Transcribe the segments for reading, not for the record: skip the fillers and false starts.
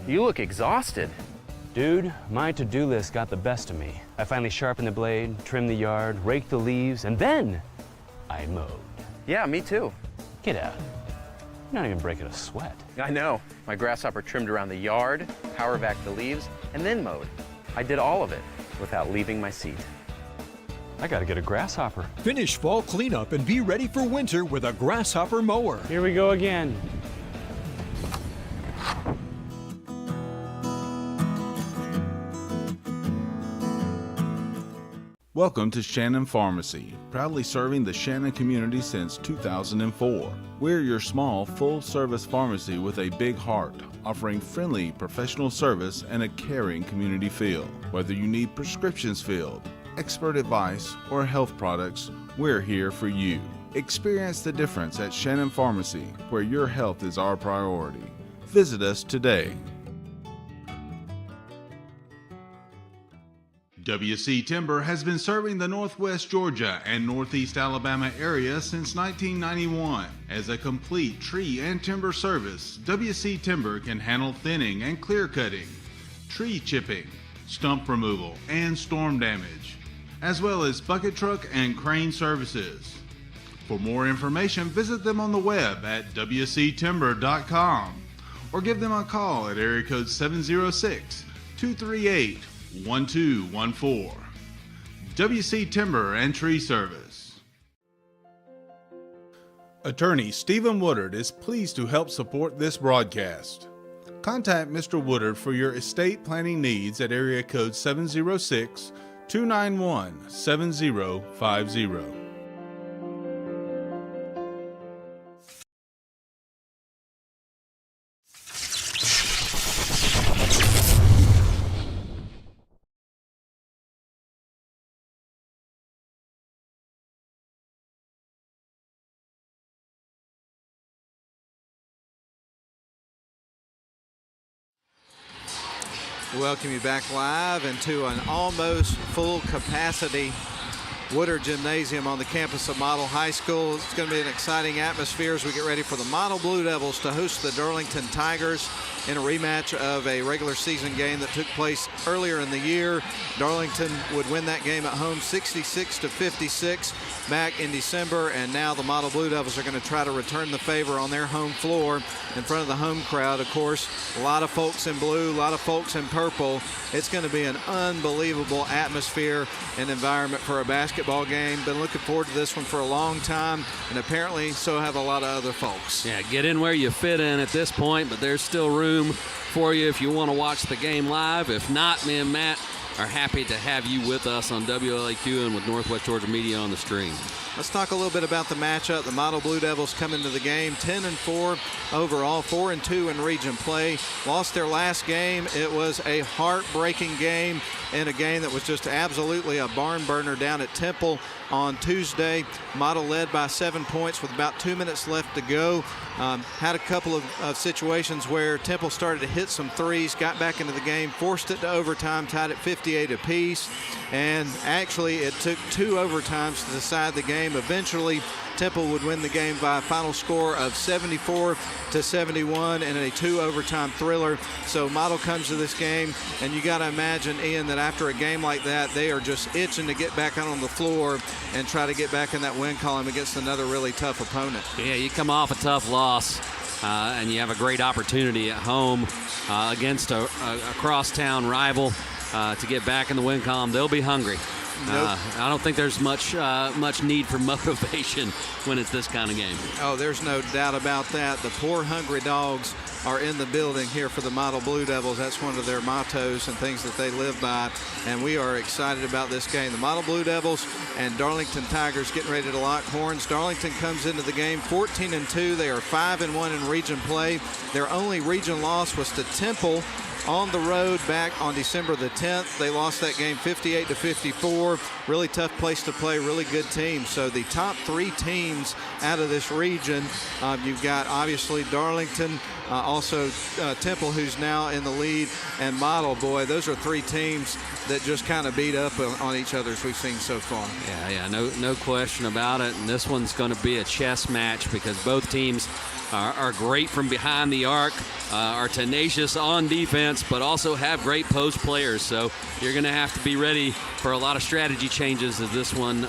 You look exhausted. Dude, my to-do list got the best of me. I finally sharpened the blade, trimmed the yard, raked the leaves, and then I mowed. Yeah, me too. Get out. You're not even breaking a sweat. I know. My grasshopper trimmed around the yard, power vacked the leaves, and then mowed. I did all of it without leaving my seat. I gotta get a grasshopper. Finish fall cleanup and be ready for winter with a grasshopper mower. Here we go again. Welcome to Shannon Pharmacy, proudly serving the Shannon community since 2004. We're your small, full-service pharmacy with a big heart, offering friendly, professional service and a caring community feel. Whether you need prescriptions filled, expert advice, or health products, we're here for you. Experience the difference at Shannon Pharmacy, where your health is our priority. Visit us today. WC Timber has been serving the Northwest Georgia and Northeast Alabama area since 1991. As a complete tree and timber service, WC Timber can handle thinning and clear cutting, tree chipping, stump removal, and storm damage, as well as bucket truck and crane services. For more information, visit them on the web at wctimber.com or give them a call at area code 706-238-1214. WC Timber and Tree Service. Attorney Stephen Woodard is pleased to help support this broadcast. Contact Mr. Woodard for your estate planning needs at area code 706-291-7050. Welcome you back live into an almost full capacity Woodard Gymnasium on the campus of Model High School. It's going to be an exciting atmosphere as we get ready for the Model Blue Devils to host the Darlington Tigers in a rematch of a regular season game that took place earlier in the year. Darlington would win that game at home 66-56 back in December, and now the Model Blue Devils are going to try to return the favor on their home floor in front of the home crowd. Of course, a lot of folks in blue, a lot of folks in purple. It's going to be an unbelievable atmosphere and environment for a basketball game. Been looking forward to this one for a long time, and apparently so have a lot of other folks. Yeah, get in where you fit in at this point, but there's still room for you if you want to watch the game live. If not, me and Matt are happy to have you with us on WLAQ and with Northwest Georgia Media on the stream. Let's talk a little bit about the matchup. The Model Blue Devils come into the game 10-4 overall, 4-2 in region play. Lost their last game. It was a heartbreaking game in a game that was just absolutely a barn burner down at Temple on Tuesday. Model led by 7 points with about 2 minutes left to go. Had a couple of situations where Temple started to hit some threes, got back into the game, forced it to overtime, tied at 58 apiece. And actually, it took 2 overtimes to decide the game. Eventually, Temple would win the game by a final score of 74-71 in a 2 overtime thriller. So Model comes to this game, and you got to imagine, Ian, that after a game like that, they are just itching to get back out on the floor and try to get back in that win column against another really tough opponent. Yeah, you come off a tough loss, and you have a great opportunity at home against a crosstown rival to get back in the win column. They'll be hungry. Nope. I don't think there's much need for motivation when it's this kind of game. Oh, there's no doubt about that. The poor hungry dogs are in the building here for the Model Blue Devils. That's one of their mottos and things that they live by, and we are excited about this game. The Model Blue Devils and Darlington Tigers getting ready to lock horns. Darlington comes into the game 14-2. They are 5-1 in region play. Their only region loss was to Temple on the road back on December the 10th. They lost that game 58-54. Really tough place to play, really good team. So the top 3 teams out of this region, you've got obviously Darlington, also Temple, who's now in the lead, and Model. Boy, those are 3 teams that just kind of beat up on each other as we've seen so far. Yeah, no question about it. And this one's going to be a chess match because both teams are great from behind the arc, are tenacious on defense, but also have great post players. So you're going to have to be ready for a lot of strategy changes as this one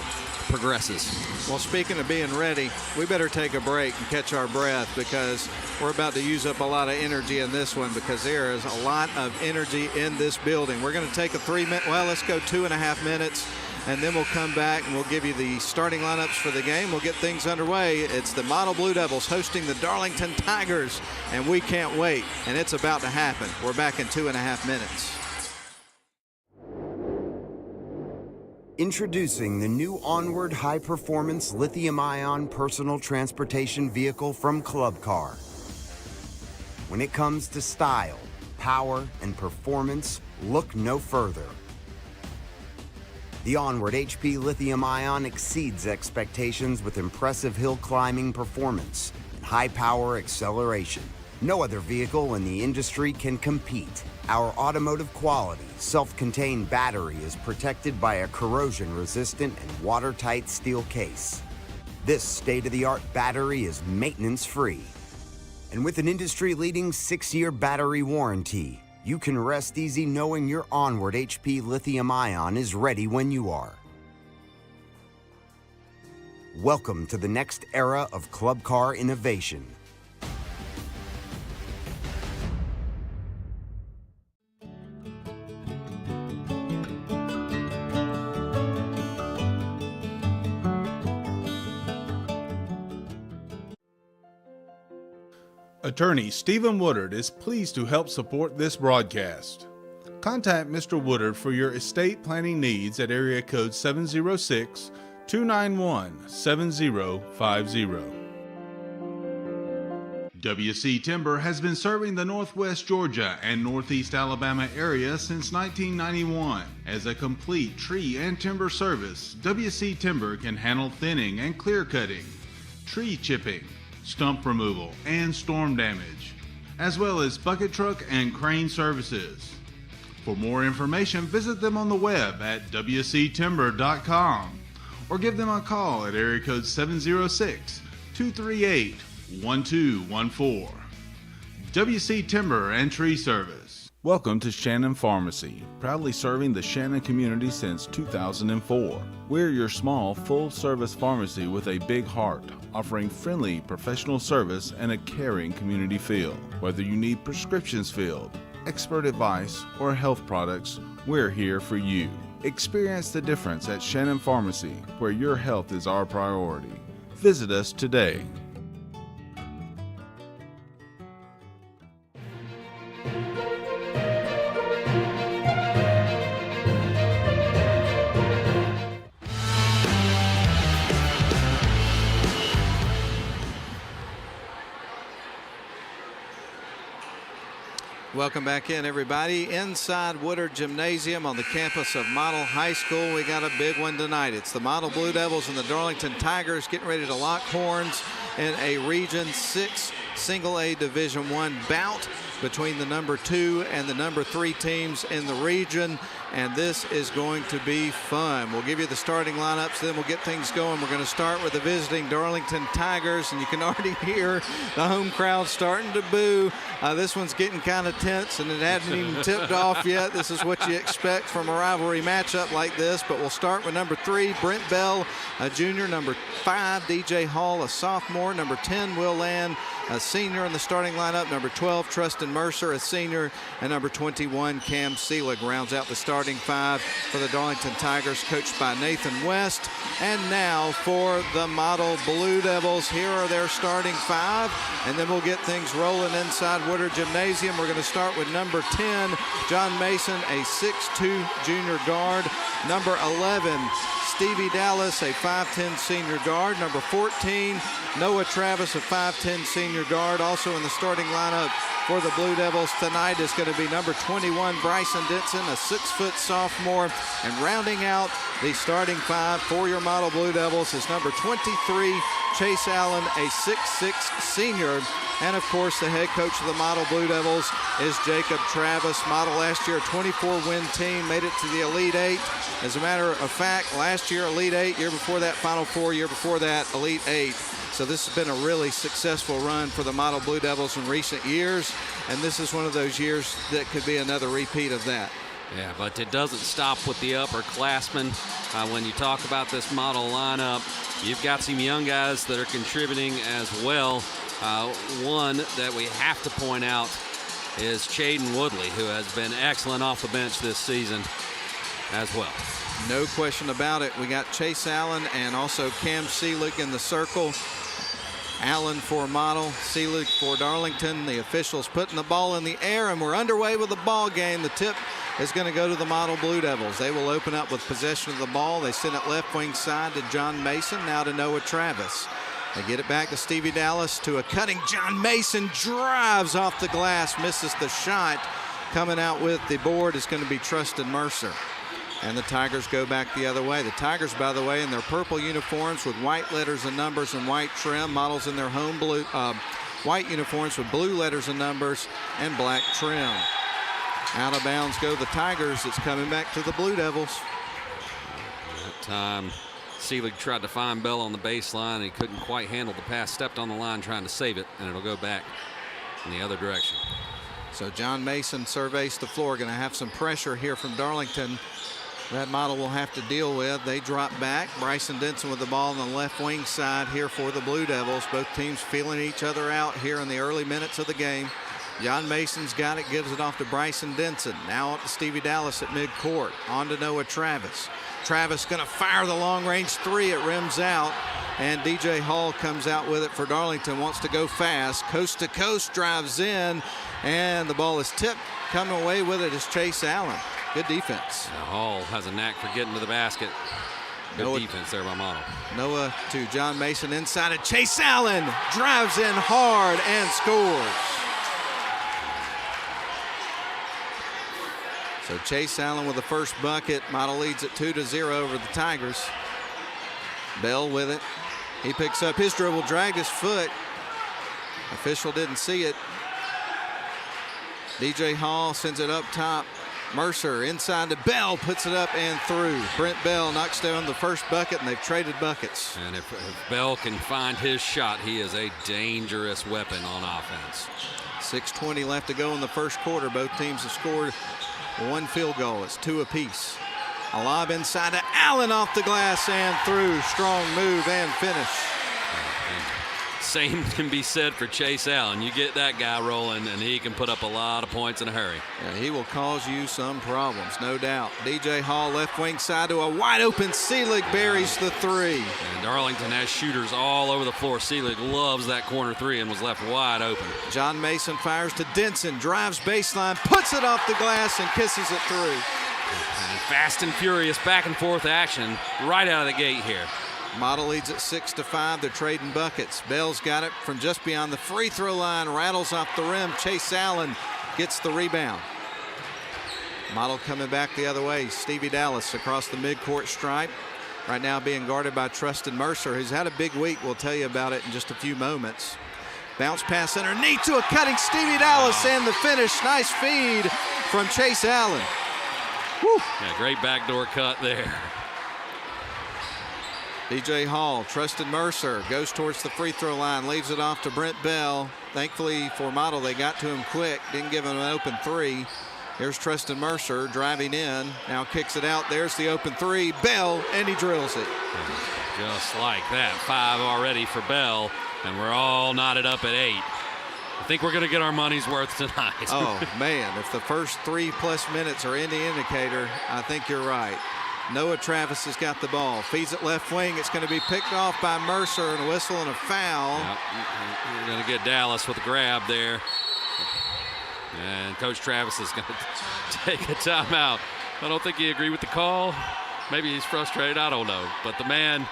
progresses. Well, speaking of being ready, we better take a break and catch our breath, because we're about to use up a lot of energy in this one, because there is a lot of energy in this building. We're going to take a 3-minute, well, let's go 2.5 minutes, and then we'll come back and we'll give you the starting lineups for the game. We'll get things underway. It's the Model Blue Devils hosting the Darlington Tigers, and we can't wait, and it's about to happen. We're back in 2.5 minutes. Introducing the new Onward high-performance lithium-ion personal transportation vehicle from Club Car. When it comes to style, power, and performance, look no further. The Onward HP lithium-ion exceeds expectations with impressive hill climbing performance and high-power acceleration. No other vehicle in the industry can compete. Our automotive quality, self-contained battery is protected by a corrosion-resistant and watertight steel case. This state-of-the-art battery is maintenance-free. And with an industry-leading 6-year battery warranty, you can rest easy knowing your Onward HP lithium-ion is ready when you are. Welcome to the next era of Club Car innovation. Attorney Stephen Woodard is pleased to help support this broadcast. Contact Mr. Woodard for your estate planning needs at area code 706-291-7050. WC Timber has been serving the Northwest Georgia and Northeast Alabama area since 1991. As a complete tree and timber service, WC Timber can handle thinning and clear cutting, tree chipping, stump removal, and storm damage, as well as bucket truck and crane services. For more information, visit them on the web at wctimber.com or give them a call at area code 706-238-1214. WC Timber and Tree Service. Welcome to Shannon Pharmacy, proudly serving the Shannon community since 2004. We're your small, full-service pharmacy with a big heart, offering friendly, professional service and a caring community feel. Whether you need prescriptions filled, expert advice, or health products, we're here for you. Experience the difference at Shannon Pharmacy, where your health is our priority. Visit us today. Welcome back in, everybody. Inside Woodard Gymnasium on the campus of Model High School, we got a big one tonight. It's the Model Blue Devils and the Darlington Tigers getting ready to lock horns in a Region 6 Single A Division I bout between the number 2 and the number 3 teams in the region, and this is going to be fun. We'll give you the starting lineups, then we'll get things going. We're going to start with the visiting Darlington Tigers, and you can already hear the home crowd starting to boo. This one's getting kind of tense, and it hasn't even tipped off yet. This is what you expect from a rivalry matchup like this, but we'll start with number 3, Brent Bell, a junior. Number 5, DJ Hall, a sophomore. Number 10, Will Land, a senior in the starting lineup. Number 12, Trustin Mercer, a senior. And number 21, Cam Seelig rounds out the starting 5 for the Darlington Tigers, coached by Nathan West. And now for the Model Blue Devils, here are their starting 5, and then we'll get things rolling inside Woodard Gymnasium. We're going to start with number 10, John Mason, a 6'2 junior guard. Number 11, Stevie Dallas, a 5'10 senior guard. Number 14, Noah Travis, a 5'10 senior guard. Also in the starting lineup for the Blue Devils tonight is going to be number 21, Bryson Denson, a 6-foot sophomore. And rounding out the starting 5 for your Model Blue Devils is number 23, Chase Allen, a 6'6 senior. And of course, the head coach of the Model Blue Devils is Jacob Travis. Model last year, a 24-win team, made it to the Elite 8. As a matter of fact, last year, Elite 8, year before that, Final Four, year before that, Elite 8. So this has been a really successful run for the Model Blue Devils in recent years, and this is one of those years that could be another repeat of that. Yeah, but it doesn't stop with the upperclassmen. When you talk about this model lineup, you've got some young guys that are contributing as well. One that we have to point out is Chaden Woodley, who has been excellent off the bench this season as well. No question about it. We got Chase Allen and also Cam Seelig in the circle. Allen for Model, Seelig for Darlington. The officials putting the ball in the air, and we're underway with the ball game. The tip is going to go to the Model Blue Devils. They will open up with possession of the ball. They send it left wing side to John Mason, now to Noah Travis. They get it back to Stevie Dallas, to a cutting John Mason, drives off the glass, misses the shot. Coming out with the board is going to be Trustin Mercer. And the Tigers go back the other way. The Tigers, by the way, in their purple uniforms with white letters and numbers and white trim. Models in their home blue, white uniforms with blue letters and numbers and black trim. Out of bounds go the Tigers. It's coming back to the Blue Devils. That time, Seelig tried to find Bell on the baseline. He couldn't quite handle the pass, stepped on the line trying to save it, and it'll go back in the other direction. So John Mason surveys the floor. Going to have some pressure here from Darlington. That Model will have to deal with. They drop back. Bryson Denson with the ball on the left wing side here for the Blue Devils. Both teams feeling each other out here in the early minutes of the game. John Mason's got it, gives it off to Bryson Denson. Now up to Stevie Dallas at midcourt. On to Noah Travis. Travis going to fire the long-range three. It rims out, and DJ Hall comes out with it for Darlington. Wants to go fast. Coast to coast, drives in, and the ball is tipped. Coming away with it is Chase Allen. Good defense. Now Hall has a knack for getting to the basket. Good defense there by Model. Noah to John Mason inside of Chase Allen. Drives in hard and scores. So Chase Allen with the first bucket. Model leads at 2-0 over the Tigers. Bell with it. He picks up his dribble, dragged his foot. Official didn't see it. DJ Hall sends it up top. Mercer inside to Bell, puts it up and through. Brent Bell knocks down the first bucket, and they've traded buckets. And if Bell can find his shot, he is a dangerous weapon on offense. 6:20 left to go in the first quarter. Both teams have scored one field goal. It's 2 apiece. A lob inside to Allen, off the glass and through. Strong move and finish. Same can be said for Chase Allen. You get that guy rolling, and he can put up a lot of points in a hurry. Yeah, he will cause you some problems, no doubt. DJ Hall left wing side to a wide open Seelig, buries the three. And Darlington has shooters all over the floor. Seelig loves that corner three and was left wide open. John Mason fires to Denson, drives baseline, puts it off the glass and kisses it through. And fast and furious back and forth action right out of the gate here. Model leads at 6-5. They're trading buckets. Bell's got it from just beyond the free throw line, rattles off the rim. Chase Allen gets the rebound. Model coming back the other way. Stevie Dallas across the midcourt stripe. Right now being guarded by Trustin Mercer, who's had a big week. We'll tell you about it in just a few moments. Bounce pass underneath to a cutting Stevie Dallas, and the finish. Nice feed from Chase Allen. Woo. Yeah, great backdoor cut there. DJ Hall, Trustin Mercer goes towards the free throw line, leaves it off to Brent Bell. Thankfully for Model, they got to him quick, didn't give him an open three. Here's Trustin Mercer driving in, now kicks it out. There's the open three, Bell, and he drills it. Just like that, 5 already for Bell, and we're all knotted up at 8. I think we're going to get our money's worth tonight. Oh, man, if the first 3+ minutes are any indicator, I think you're right. Noah Travis has got the ball, feeds it left wing. It's going to be picked off by Mercer, and a whistle and a foul. Yep. You're going to get Dallas with a grab there. And Coach Travis is going to take a timeout. I don't think he agreed with the call. Maybe he's frustrated, I don't know. But the man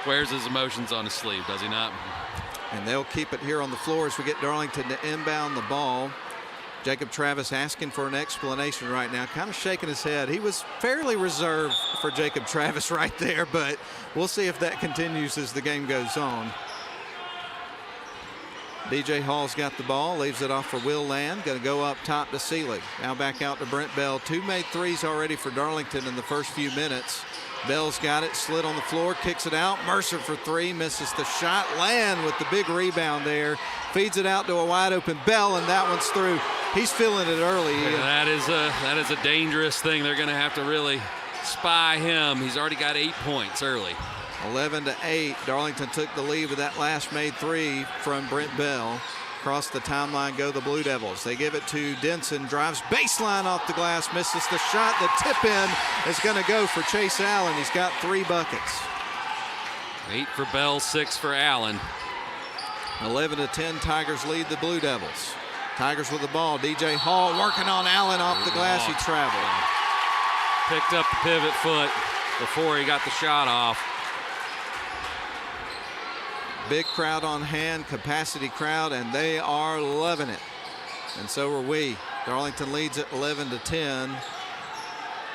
wears his emotions on his sleeve, does he not? And they'll keep it here on the floor as we get Darlington to inbound the ball. Jacob Travis asking for an explanation right now, kind of shaking his head. He was fairly reserved for Jacob Travis right there, but we'll see if that continues as the game goes on. DJ Hall's got the ball, leaves it off for Will Land. Going to go up top to Seelig. Now back out to Brent Bell. 2 made threes already for Darlington in the first few minutes. Bell's got it, slid on the floor, kicks it out. Mercer for 3, misses the shot. Land with the big rebound there. Feeds it out to a wide open Bell, and that one's through. He's feeling it early. That is a dangerous thing. They're going to have to really spy him. He's already got 8 points early. 11-8. Darlington took the lead with that last made 3 from Brent Bell. Across the timeline go the Blue Devils. They give it to Denson, drives baseline off the glass, misses the shot. The tip in is going to go for Chase Allen. He's got 3 buckets. 8 for Bell, 6 for Allen. 11-10, Tigers lead the Blue Devils. Tigers with the ball. DJ Hall working on Allen off the glass. He traveled. Picked up the pivot foot before he got the shot off. Big crowd on hand, capacity crowd, and they are loving it. And so are we. Darlington leads at 11-10.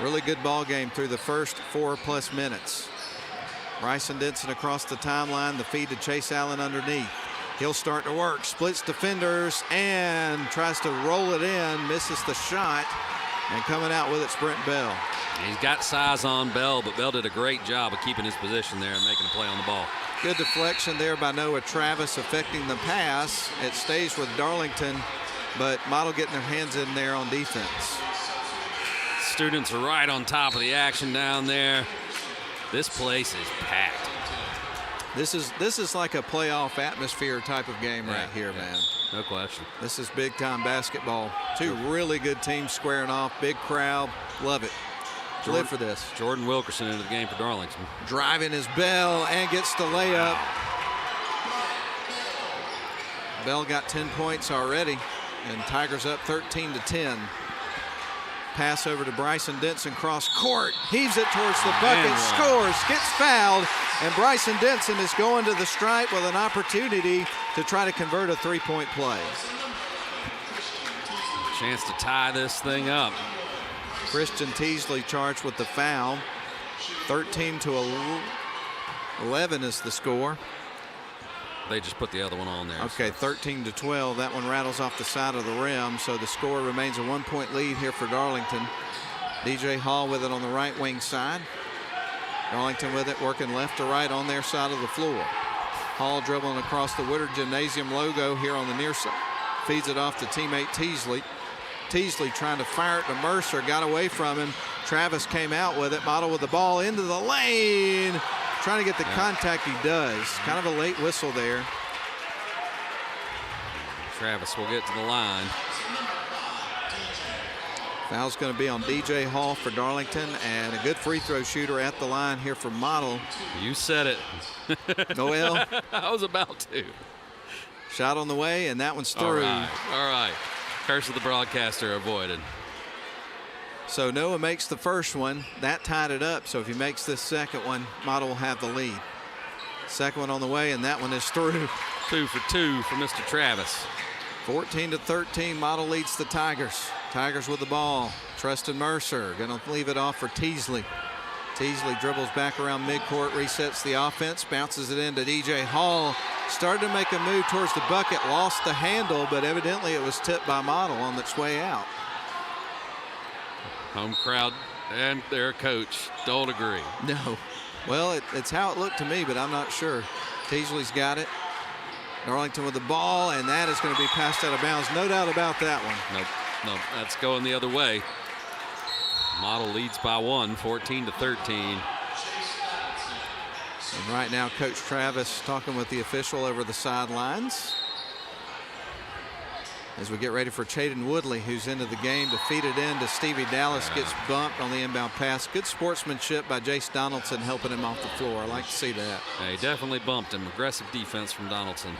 Really good ball game through the first 4+ minutes. Bryson Denson across the timeline, the feed to Chase Allen underneath. He'll start to work, splits defenders, and tries to roll it in, misses the shot, and coming out with it's Brent Bell. He's got size on Bell, but Bell did a great job of keeping his position there and making a play on the ball. Good deflection there by Noah Travis affecting the pass. It stays with Darlington, but Model getting their hands in there on defense. Students are right on top of the action down there. This place is packed. This is like a playoff atmosphere type of game right here, man. No question. This is big time basketball. 2 really good teams squaring off. Big crowd. Love it. Live for this. Jordan Wilkerson into the game for Darlington. Driving his Bell and gets the layup. Bell got 10 points already, and Tigers up 13-10. Pass over to Bryson Denson, cross court, heaves it towards the bucket, scores, gets fouled, and Bryson Denson is going to the stripe with an opportunity to try to convert a 3-point play. Chance to tie this thing up. Christian Teasley charged with the foul. 13-11 is the score. They just put the other one on there. Okay, 13-12. That one rattles off the side of the rim, so the score remains a 1-point lead here for Darlington. DJ Hall with it on the right wing side. Darlington with it, working left to right on their side of the floor. Hall dribbling across the Woodard Gymnasium logo here on the near side. Feeds it off to teammate Teasley. Teasley trying to fire it to Mercer, got away from him. Travis came out with it, Model with the ball into the lane. Trying to get the contact, he does. Kind of a late whistle there. Travis will get to the line. Foul's going to be on DJ Hall for Darlington, and a good free throw shooter at the line here for Model. You said it. Noel. I was about to. Shot on the way, and that one's through. All right. Curse of the broadcaster avoided. So Noah makes the first one. That tied it up. So if he makes this second one, Model will have the lead. Second one on the way, and that one is through. 2 for 2 for Mr. Travis. 14-13, Model leads the Tigers. Tigers with the ball. Tristan Mercer going to leave it off for Teasley. Teasley dribbles back around midcourt, resets the offense, bounces it into DJ Hall. Started to make a move towards the bucket, lost the handle, but evidently it was tipped by Model on its way out. Home crowd and their coach don't agree. No. Well, it's how it looked to me, but I'm not sure. Teasley's got it. Darlington with the ball, and that is going to be passed out of bounds. No doubt about that one. Nope, that's going the other way. Model leads by 1, 14-13. And right now, Coach Travis talking with the official over the sidelines as we get ready for Chaden Woodley, who's into the game, to feed it in to Stevie Dallas. Gets bumped on the inbound pass. Good sportsmanship by Jace Donaldson helping him off the floor. I like to see that. Yeah, he definitely bumped him. Aggressive defense from Donaldson.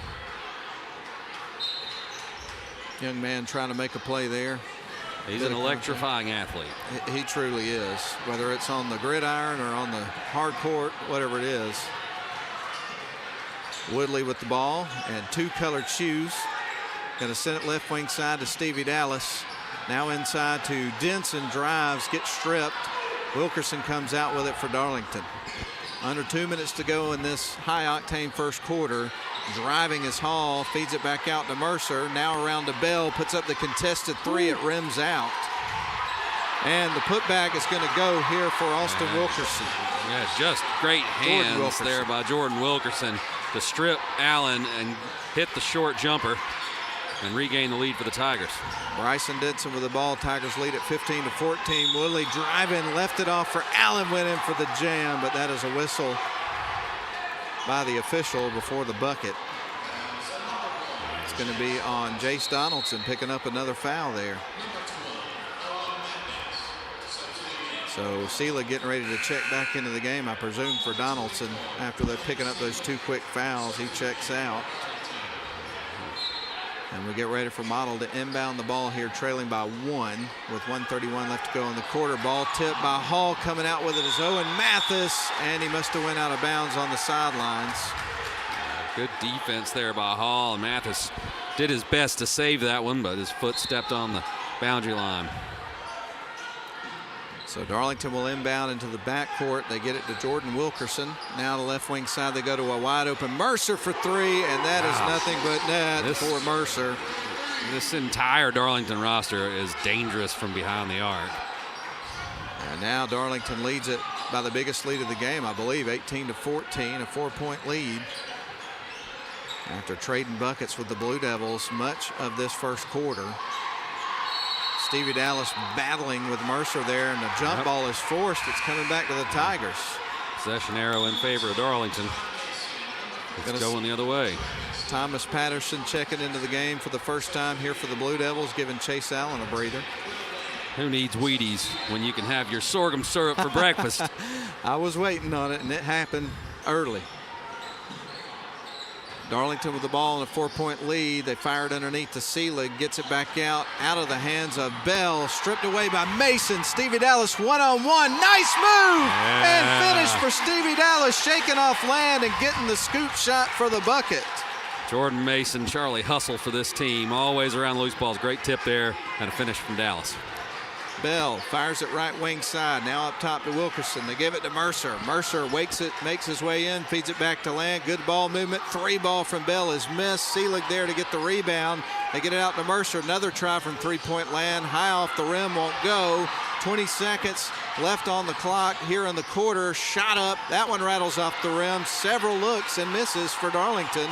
Young man trying to make a play there. He's an electrifying athlete. He truly is, whether it's on the gridiron or on the hard court, whatever it is. Woodley with the ball and 2 colored shoes. Going to send it left wing side to Stevie Dallas. Now inside to Denson, drives, gets stripped. Wilkerson comes out with it for Darlington. Under 2 minutes to go in this high-octane first quarter. Driving is Hall, feeds it back out to Mercer. Now around to Bell, puts up the contested three. It rims out. And the putback is going to go here for Austin Wilkerson. Yeah, just great hands there by Jordan Wilkerson to strip Allen and hit the short jumper and regain the lead for the Tigers. Bryson Denson with the ball. Tigers lead at 15-14. Woodley driving, left it off for Allen, went in for the jam, but that is a whistle by the official before the bucket. It's going to be on Jace Donaldson picking up another foul there. So Sela getting ready to check back into the game, I presume, for Donaldson. After they're picking up those 2 quick fouls, he checks out. And we get ready for Model to inbound the ball here, trailing by 1 with 1:31 left to go in the quarter. Ball tipped by Hall. Coming out with it is Owen Mathis, and he must have went out of bounds on the sidelines. Good defense there by Hall, and Mathis did his best to save that one, but his foot stepped on the boundary line. So Darlington will inbound into the backcourt. They get it to Jordan Wilkerson. Now the left wing side, they go to a wide open Mercer for 3, and that is nothing but net for Mercer. This entire Darlington roster is dangerous from behind the arc. And now Darlington leads it by the biggest lead of the game, I believe, 18-14, a 4-point lead. After trading buckets with the Blue Devils much of this first quarter. Stevie Dallas battling with Mercer there, and the jump ball is forced. It's coming back to the Tigers. Possession arrow in favor of Darlington. It's going the other way. Thomas Patterson checking into the game for the first time here for the Blue Devils, giving Chase Allen a breather. Who needs Wheaties when you can have your sorghum syrup for breakfast? I was waiting on it, and it happened early. Darlington with the ball in a 4-point lead. They fired underneath to Seelig, gets it back out of the hands of Bell, stripped away by Mason. Stevie Dallas one-on-one, nice move, and finish for Stevie Dallas, shaking off land and getting the scoop shot for the bucket. Jordan Mason, Charlie Hustle for this team, always around loose balls. Great tip there, and a finish from Dallas. Bell fires it right wing side. Now up top to Wilkerson. They give it to Mercer. Mercer wakes it, makes his way in, feeds it back to Land. Good ball movement. 3 ball from Bell is missed. Seelig there to get the rebound. They get it out to Mercer. Another try from 3-point Land. High off the rim, won't go. 20 seconds left on the clock here in the quarter. Shot up. That one rattles off the rim. Several looks and misses for Darlington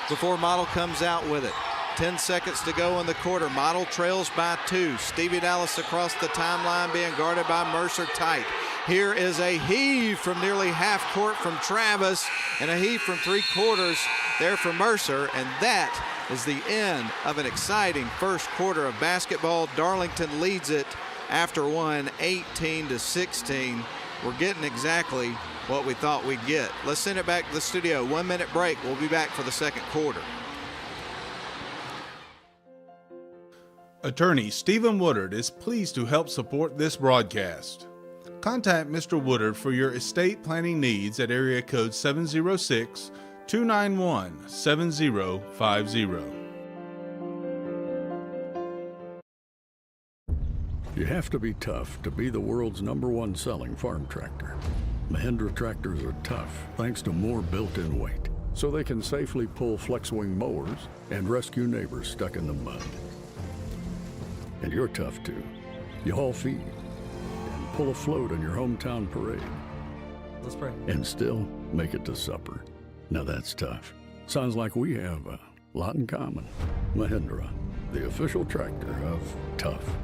before Model comes out with it. 10 seconds to go in the quarter. Model trails by 2. Stevie Dallas across the timeline being guarded by Mercer tight. Here is a heave from nearly half court from Travis and a heave from 3/4 there for Mercer. And that is the end of an exciting first quarter of basketball. Darlington leads it after one, 18-16. We're getting exactly what we thought we'd get. Let's send it back to the studio. 1 minute break. We'll be back for the second quarter. Attorney Stephen Woodard is pleased to help support this broadcast. Contact Mr. Woodard for your estate planning needs at area code 706-291-7050. You have to be tough to be the world's #1 selling farm tractor. Mahindra tractors are tough thanks to more built-in weight, so they can safely pull flex-wing mowers and rescue neighbors stuck in the mud. And you're tough too. You haul feed and pull a float on your hometown parade. Let's pray. And still make it to supper. Now that's tough. Sounds like we have a lot in common. Mahindra, the official tractor of tough.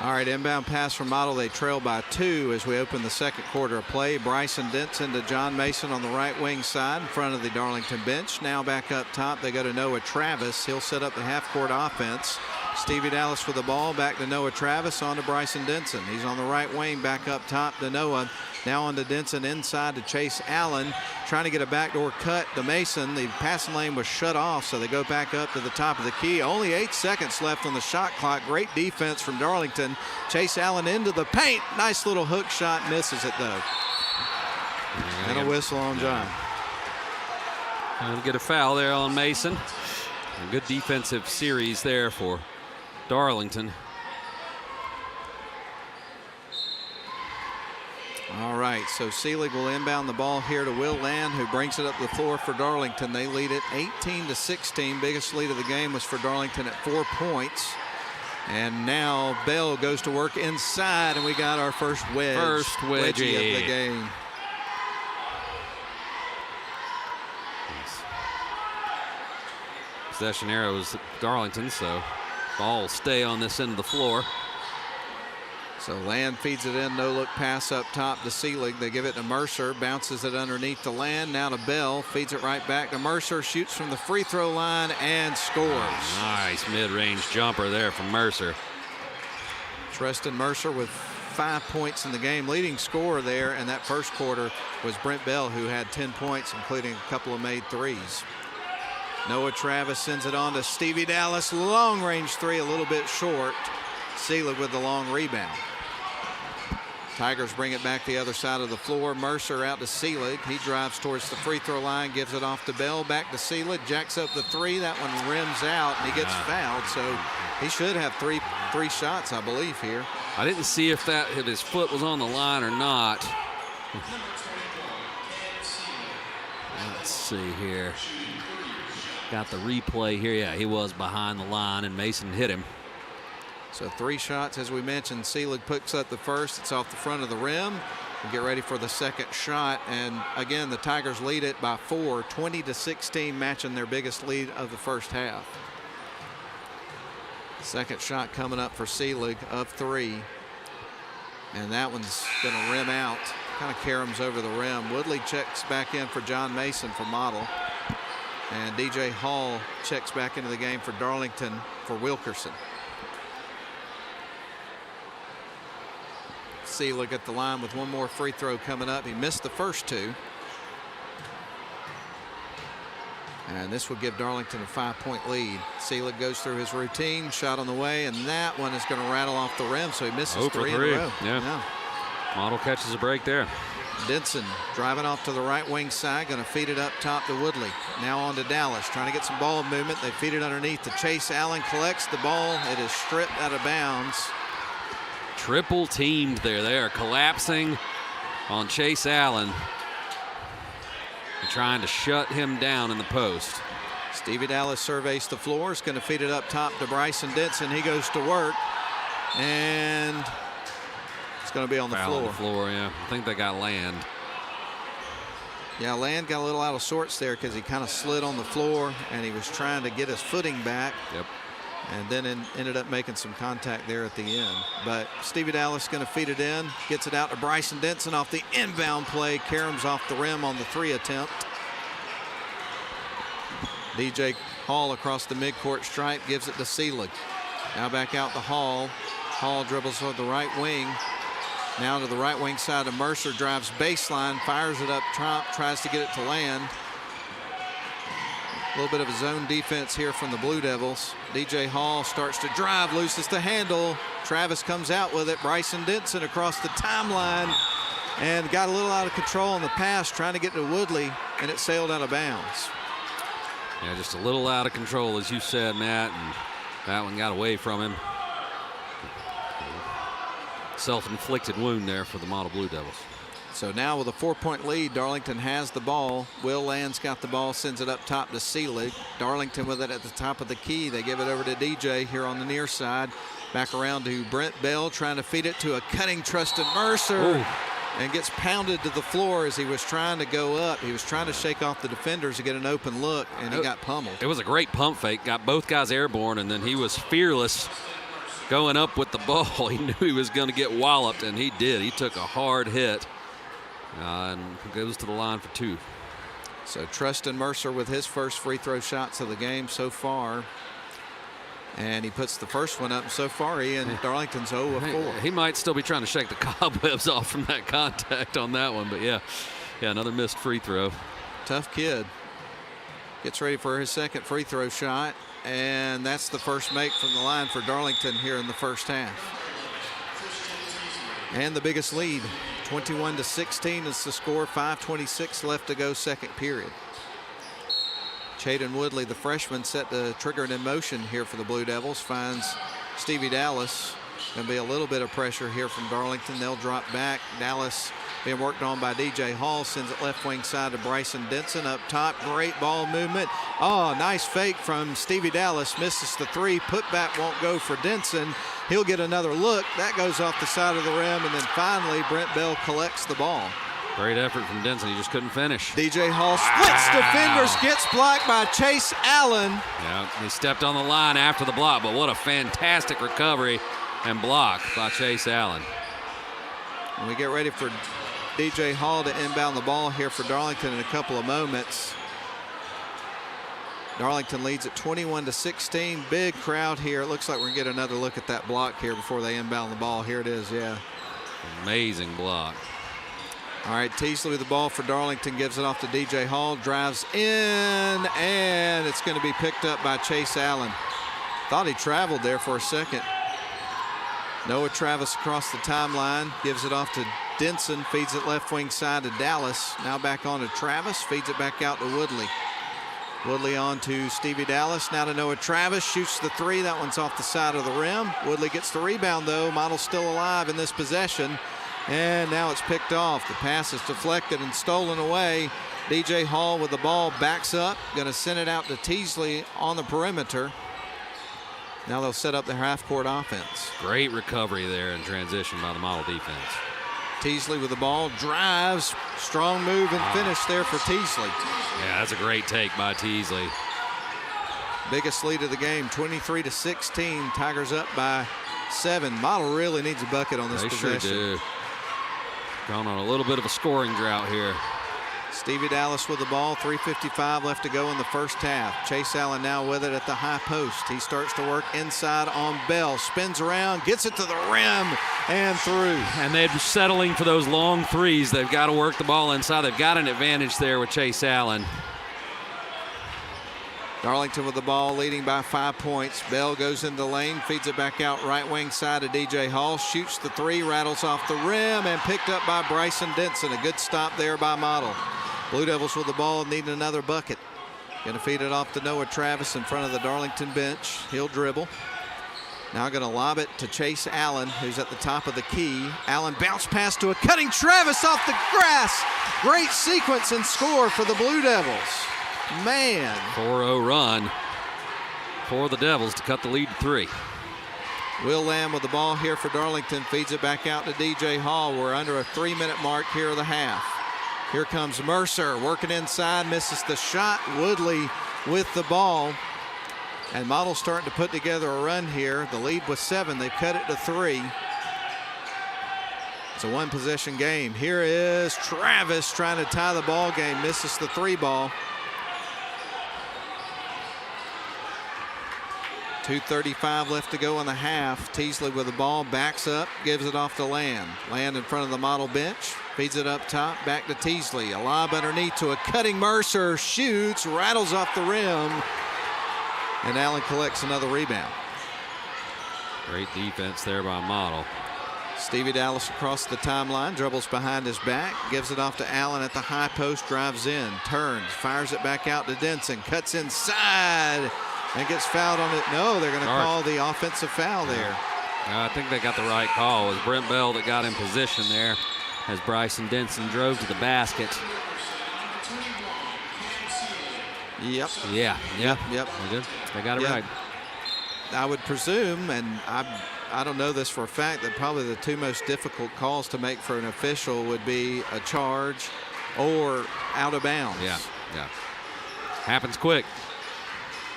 All right, inbound pass from Model. They trail by 2 as we open the second quarter of play. Bryson Denson to John Mason on the right wing side in front of the Darlington bench. Now back up top, they go to Noah Travis. He'll set up the half-court offense. Stevie Dallas with the ball, back to Noah Travis, on to Bryson Denson. He's on the right wing, back up top to Noah. Now on to Denson, inside to Chase Allen, trying to get a backdoor cut to Mason. The passing lane was shut off, so they go back up to the top of the key. Only 8 seconds left on the shot clock. Great defense from Darlington. Chase Allen into the paint. Nice little hook shot, misses it though. And a whistle on John. Trying to get a foul there on Mason. A good defensive series there for Darlington. All right, so Seelig will inbound the ball here to Will Land, who brings it up the floor for Darlington. They lead it 18-16. Biggest lead of the game was for Darlington at 4 points. And now Bell goes to work inside, and we got our first wedge. First wedgie of the game. Possession arrow is Darlington, so ball will stay on this end of the floor. So Land feeds it in, no look pass up top to Seelig. They give it to Mercer, bounces it underneath the Land, now to Bell, feeds it right back to Mercer, shoots from the free throw line and scores. Nice mid-range jumper there from Mercer. Tristan Mercer with 5 points in the game, leading scorer there, and that first quarter was Brent Bell, who had 10 points, including a couple of made threes. Noah Travis sends it on to Stevie Dallas, long range three, a little bit short. Seelig with the long rebound. Tigers bring it back the other side of the floor. Mercer out to Seelig. He drives towards the free throw line, gives it off to Bell, back to Seelig, jacks up the three. That one rims out, and he gets fouled. So he should have three shots, I believe, here. I didn't see if his foot was on the line or not. Let's see here. Got the replay here. Yeah, he was behind the line, and Mason hit him. So 3 shots, as we mentioned. Seelig picks up the first. It's off the front of the rim. We get ready for the second shot. And again, the Tigers lead it by 4, 20-16, matching their biggest lead of the first half. Second shot coming up for Seelig of 3. And that one's going to rim out. Kind of caroms over the rim. Woodley checks back in for John Mason for Model. And DJ Hall checks back into the game for Darlington for Wilkerson. Seelig at the line with one more free throw coming up. He missed the first 2. And this will give Darlington a 5-point lead. Seelig goes through his routine, shot on the way, and that one is going to rattle off the rim, so he misses 3 in a row. Yeah. Model catches a break there. Denson driving off to the right wing side, going to feed it up top to Woodley. Now on to Dallas, trying to get some ball movement. They feed it underneath to Chase Allen, collects the ball. It is stripped out of bounds. Triple teamed there. They are collapsing on Chase Allen. They're trying to shut him down in the post. Stevie Dallas surveys the floor. Is going to feed it up top to Bryson Denson. He goes to work, and it's going to be on the floor. On the floor, yeah. I think they got Land. Yeah, Land got a little out of sorts there because he kind of slid on the floor, and he was trying to get his footing back. Yep. And then ended up making some contact there at the end. But Stevie Dallas going to feed it in, gets it out to Bryson Denson off the inbound play, caroms off the rim on the 3 attempt. DJ Hall across the midcourt stripe, gives it to Seelig. Now back out to Hall. Hall dribbles toward the right wing. Now to the right wing side of Mercer, drives baseline, fires it up top, tries to get it to Land. A little bit of a zone defense here from the Blue Devils. DJ Hall starts to drive, loses the handle. Travis comes out with it. Bryson Denson across the timeline and got a little out of control on the pass, trying to get to Woodley, and it sailed out of bounds. Yeah, just a little out of control, as you said, Matt, and that one got away from him. Self-inflicted wound there for the Model Blue Devils. So now with a 4-point lead, Darlington has the ball. Will Land's got the ball, sends it up top to Seelig. Darlington with it at the top of the key. They give it over to DJ here on the near side. Back around to Brent Bell, trying to feed it to a cutting Tristan Mercer. Ooh. And gets pounded to the floor as he was trying to go up. He was trying to shake off the defenders to get an open look, and he got pummeled. It was a great pump fake, got both guys airborne, and then he was fearless going up with the ball. He knew he was going to get walloped, and he did. He took a hard hit. And goes to the line for 2. So Tristan Mercer with his first free throw shots of the game so far. And he puts the first one up. And so far, Ian, Darlington's 0 of 4. He might still be trying to shake the cobwebs off from that contact on that one. But, yeah, another missed free throw. Tough kid. Gets ready for his second free throw shot. And that's the first make from the line for Darlington here in the first half. And the biggest lead, 21-16 is the score. 5:26 left to go, second period. Chaden Woodley, the freshman, set to trigger it in motion here for the Blue Devils. Finds Stevie Dallas. Going to be a little bit of pressure here from Darlington. They'll drop back. Dallas being worked on by DJ Hall. Sends it left wing side to Bryson Denson. Up top, great ball movement. Oh, nice fake from Stevie Dallas. Misses the three. Putback won't go for Denson. He'll get another look. That goes off the side of the rim. And then finally, Brent Bell collects the ball. Great effort from Denson. He just couldn't finish. DJ Hall splits defenders, gets blocked by Chase Allen. Yeah, he stepped on the line after the block, but what a fantastic recovery and block by Chase Allen. And we get ready for DJ Hall to inbound the ball here for Darlington in a couple of moments. Darlington leads at 21-16. Big crowd here. It looks like we're going to get another look at that block here before they inbound the ball. Here it is, yeah. Amazing block. All right, Teasley with the ball for Darlington, gives it off to DJ Hall, drives in, and it's going to be picked up by Chase Allen. Thought he traveled there for a second. Noah Travis across the timeline, gives it off to Denson, feeds it left wing side to Dallas. Now back on to Travis, feeds it back out to Woodley. Woodley on to Stevie Dallas, now to Noah Travis, shoots the three. That one's off the side of the rim. Woodley gets the rebound, though. Model's still alive in this possession. And now it's picked off. The pass is deflected and stolen away. DJ Hall with the ball, backs up, going to send it out to Teasley on the perimeter. Now they'll set up their half-court offense. Great recovery there in transition by the Model defense. Teasley with the ball, drives, strong move and finish there for Teasley. Yeah, that's a great take by Teasley. Biggest lead of the game, 23-16. Tigers up by 7. Model really needs a bucket on this possession. Sure do. Gone on a little bit of a scoring drought here. Stevie Dallas with the ball, 3:55 left to go in the first half. Chase Allen now with it at the high post. He starts to work inside on Bell, spins around, gets it to the rim and through. And they're settling for those long threes. They've got to work the ball inside. They've got an advantage there with Chase Allen. Darlington with the ball, leading by 5 points. Bell goes into the lane, feeds it back out right wing side to DJ Hall, shoots the three, rattles off the rim, and picked up by Bryson Denson. A good stop there by Model. Blue Devils with the ball, needing another bucket. Going to feed it off to Noah Travis in front of the Darlington bench. He'll dribble. Now going to lob it to Chase Allen, who's at the top of the key. Allen bounce pass to a cutting Travis off the grass. Great sequence and score for the Blue Devils. Man. 4-0 run for the Devils to cut the lead to 3. Will Lamb with the ball here for Darlington, feeds it back out to DJ Hall. We're under a 3-minute mark here of the half. Here comes Mercer working inside, misses the shot. Woodley with the ball. And Model's starting to put together a run here. The lead was 7. They've cut it to 3. It's a one-possession game. Here is Travis trying to tie the ball game, misses the 3 ball. 2:35 left to go in the half. Teasley with the ball, backs up, gives it off to Land. Land in front of the Model bench, feeds it up top, back to Teasley. A lob underneath to a cutting Mercer, shoots, rattles off the rim, and Allen collects another rebound. Great defense there by Model. Stevie Dallas across the timeline, dribbles behind his back, gives it off to Allen at the high post, drives in, turns, fires it back out to Denson, cuts inside, and gets fouled on it. No, they're going to call the offensive foul there. I think they got the right call. It was Brent Bell that got in position there as Bryson Denson drove to the basket. Yep. Yeah. Yep. They got it right. I would presume, and I don't know this for a fact, that probably the 2 most difficult calls to make for an official would be a charge or out of bounds. Yeah. Happens quick.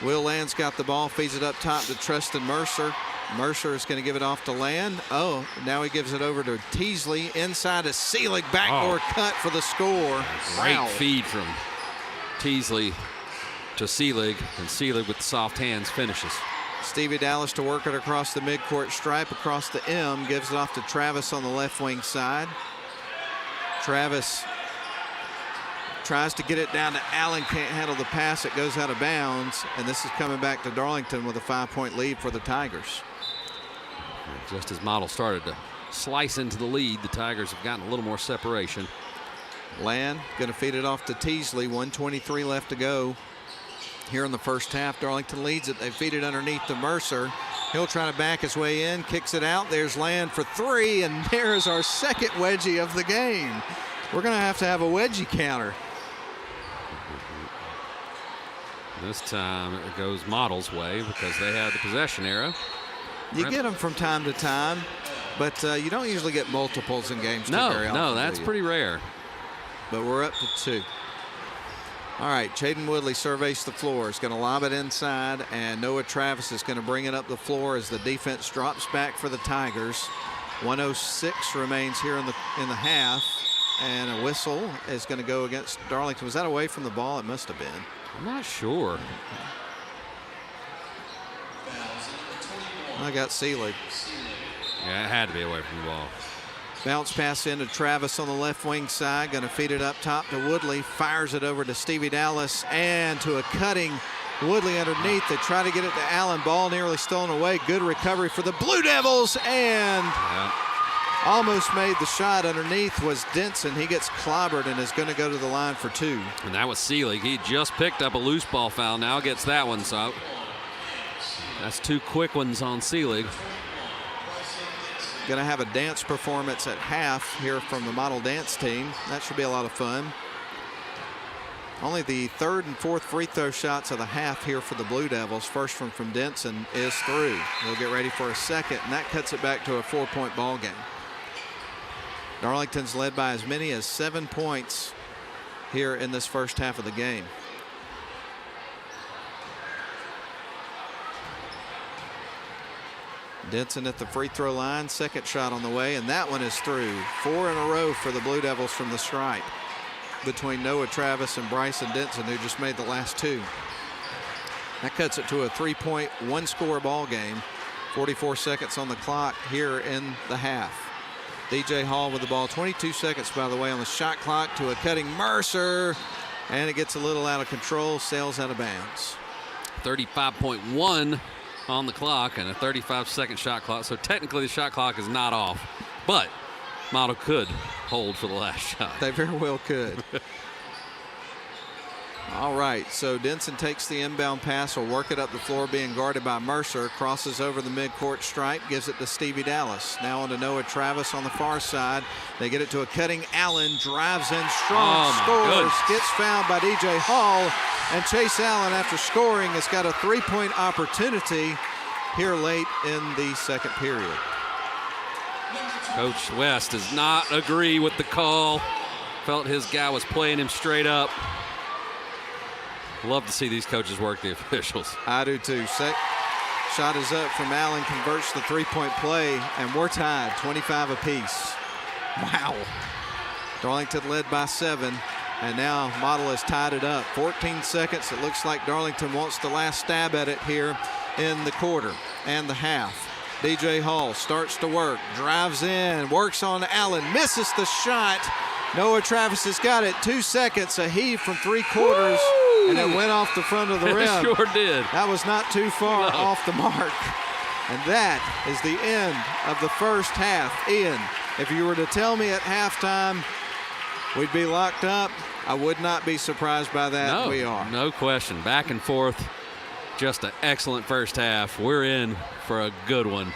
Will Land's got the ball, feeds it up top to Tristan Mercer. Mercer is going to give it off to Land. Oh, now he gives it over to Teasley. Inside to Seelig, backdoor cut for the score. Great feed from Teasley to Seelig, and Seelig with the soft hands finishes. Stevie Dallas to work it across the midcourt stripe, across the M, gives it off to Travis on the left wing side. Travis tries to get it down to Allen, can't handle the pass, it goes out of bounds, and this is coming back to Darlington with a 5-point lead for the Tigers. Just as Model started to slice into the lead, the Tigers have gotten a little more separation. Land going to feed it off to Teasley, 1:23 left to go here in the first half. Darlington leads it. They feed it underneath to Mercer. He'll try to back his way in, kicks it out. There's Land for three, and there's our second wedgie of the game. We're going to have a wedgie counter. This time it goes Model's way because they had the possession arrow. You get them from time to time, but you don't usually get multiples in games. No, that's pretty rare. But we're up to 2. All right, Chaden Woodley surveys the floor. He's going to lob it inside, and Noah Travis is going to bring it up the floor as the defense drops back for the Tigers. 1:06 remains here in the half, and a whistle is going to go against Darlington. Was that away from the ball? It must have been. I'm not sure. I got Seelig. Yeah, it had to be away from the ball. Bounce pass into Travis on the left wing side. Going to feed it up top to Woodley. Fires it over to Stevie Dallas and to a cutting Woodley underneath. They try to get it to Allen. Ball nearly stolen away. Good recovery for the Blue Devils, and almost made the shot. Underneath was Denson. He gets clobbered and is going to go to the line for 2. And that was Seelig. He just picked up a loose ball foul. Now gets that one. So that's 2 quick ones on Seelig. Going to have a dance performance at half here from the Model dance team. That should be a lot of fun. Only the 3rd and 4th free throw shots of the half here for the Blue Devils. First one from Denson is through. They'll get ready for a second, and that cuts it back to a 4-point ball game. Darlington's led by as many as 7 points here in this first half of the game. Denson at the free throw line, second shot on the way, and that one is through. 4 in a row for the Blue Devils from the stripe between Noah Travis and Bryson Denson, who just made the last 2. That cuts it to a 3-point, 1-score ball game. 44 seconds on the clock here in the half. DJ Hall with the ball. 22 seconds, by the way, on the shot clock to a cutting Mercer, and it gets a little out of control, sails out of bounds. 35.1 on the clock and a 35-second shot clock. So technically the shot clock is not off, but Model could hold for the last shot. They very well could. All right, so Denson takes the inbound pass, will work it up the floor, being guarded by Mercer, crosses over the midcourt stripe, gives it to Stevie Dallas. Now on to Noah Travis on the far side. They get it to a cutting Allen, drives in strong, scores, gets fouled by DJ Hall, and Chase Allen, after scoring, has got a 3-point opportunity here late in the second period. Coach West does not agree with the call. Felt his guy was playing him straight up. Love to see these coaches work the officials. I do too. Shot is up from Allen, converts the 3-point play, and we're tied, 25 apiece. Wow. Darlington led by 7, and now Model has tied it up. 14 seconds. It looks like Darlington wants the last stab at it here in the quarter and the half. DJ Hall starts to work, drives in, works on Allen, misses the shot. Noah Travis has got it. 2 seconds, a heave from 3/4, and it went off the front of the rim. It sure did. That was not too far off the mark. And that is the end of the first half. Ian, if you were to tell me at halftime we'd be locked up, I would not be surprised by that. No, we are. No question. Back and forth. Just an excellent first half. We're in for a good one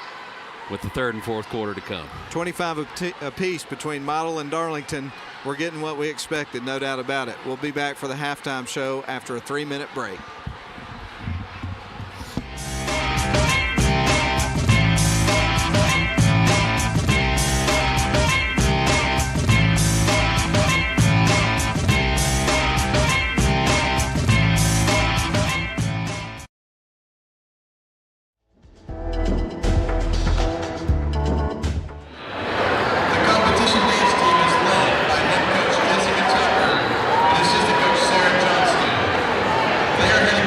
with the 3rd and 4th quarter to come. 25 apiece between Model and Darlington. We're getting what we expected, no doubt about it. We'll be back for the halftime show after a 3-minute break. They are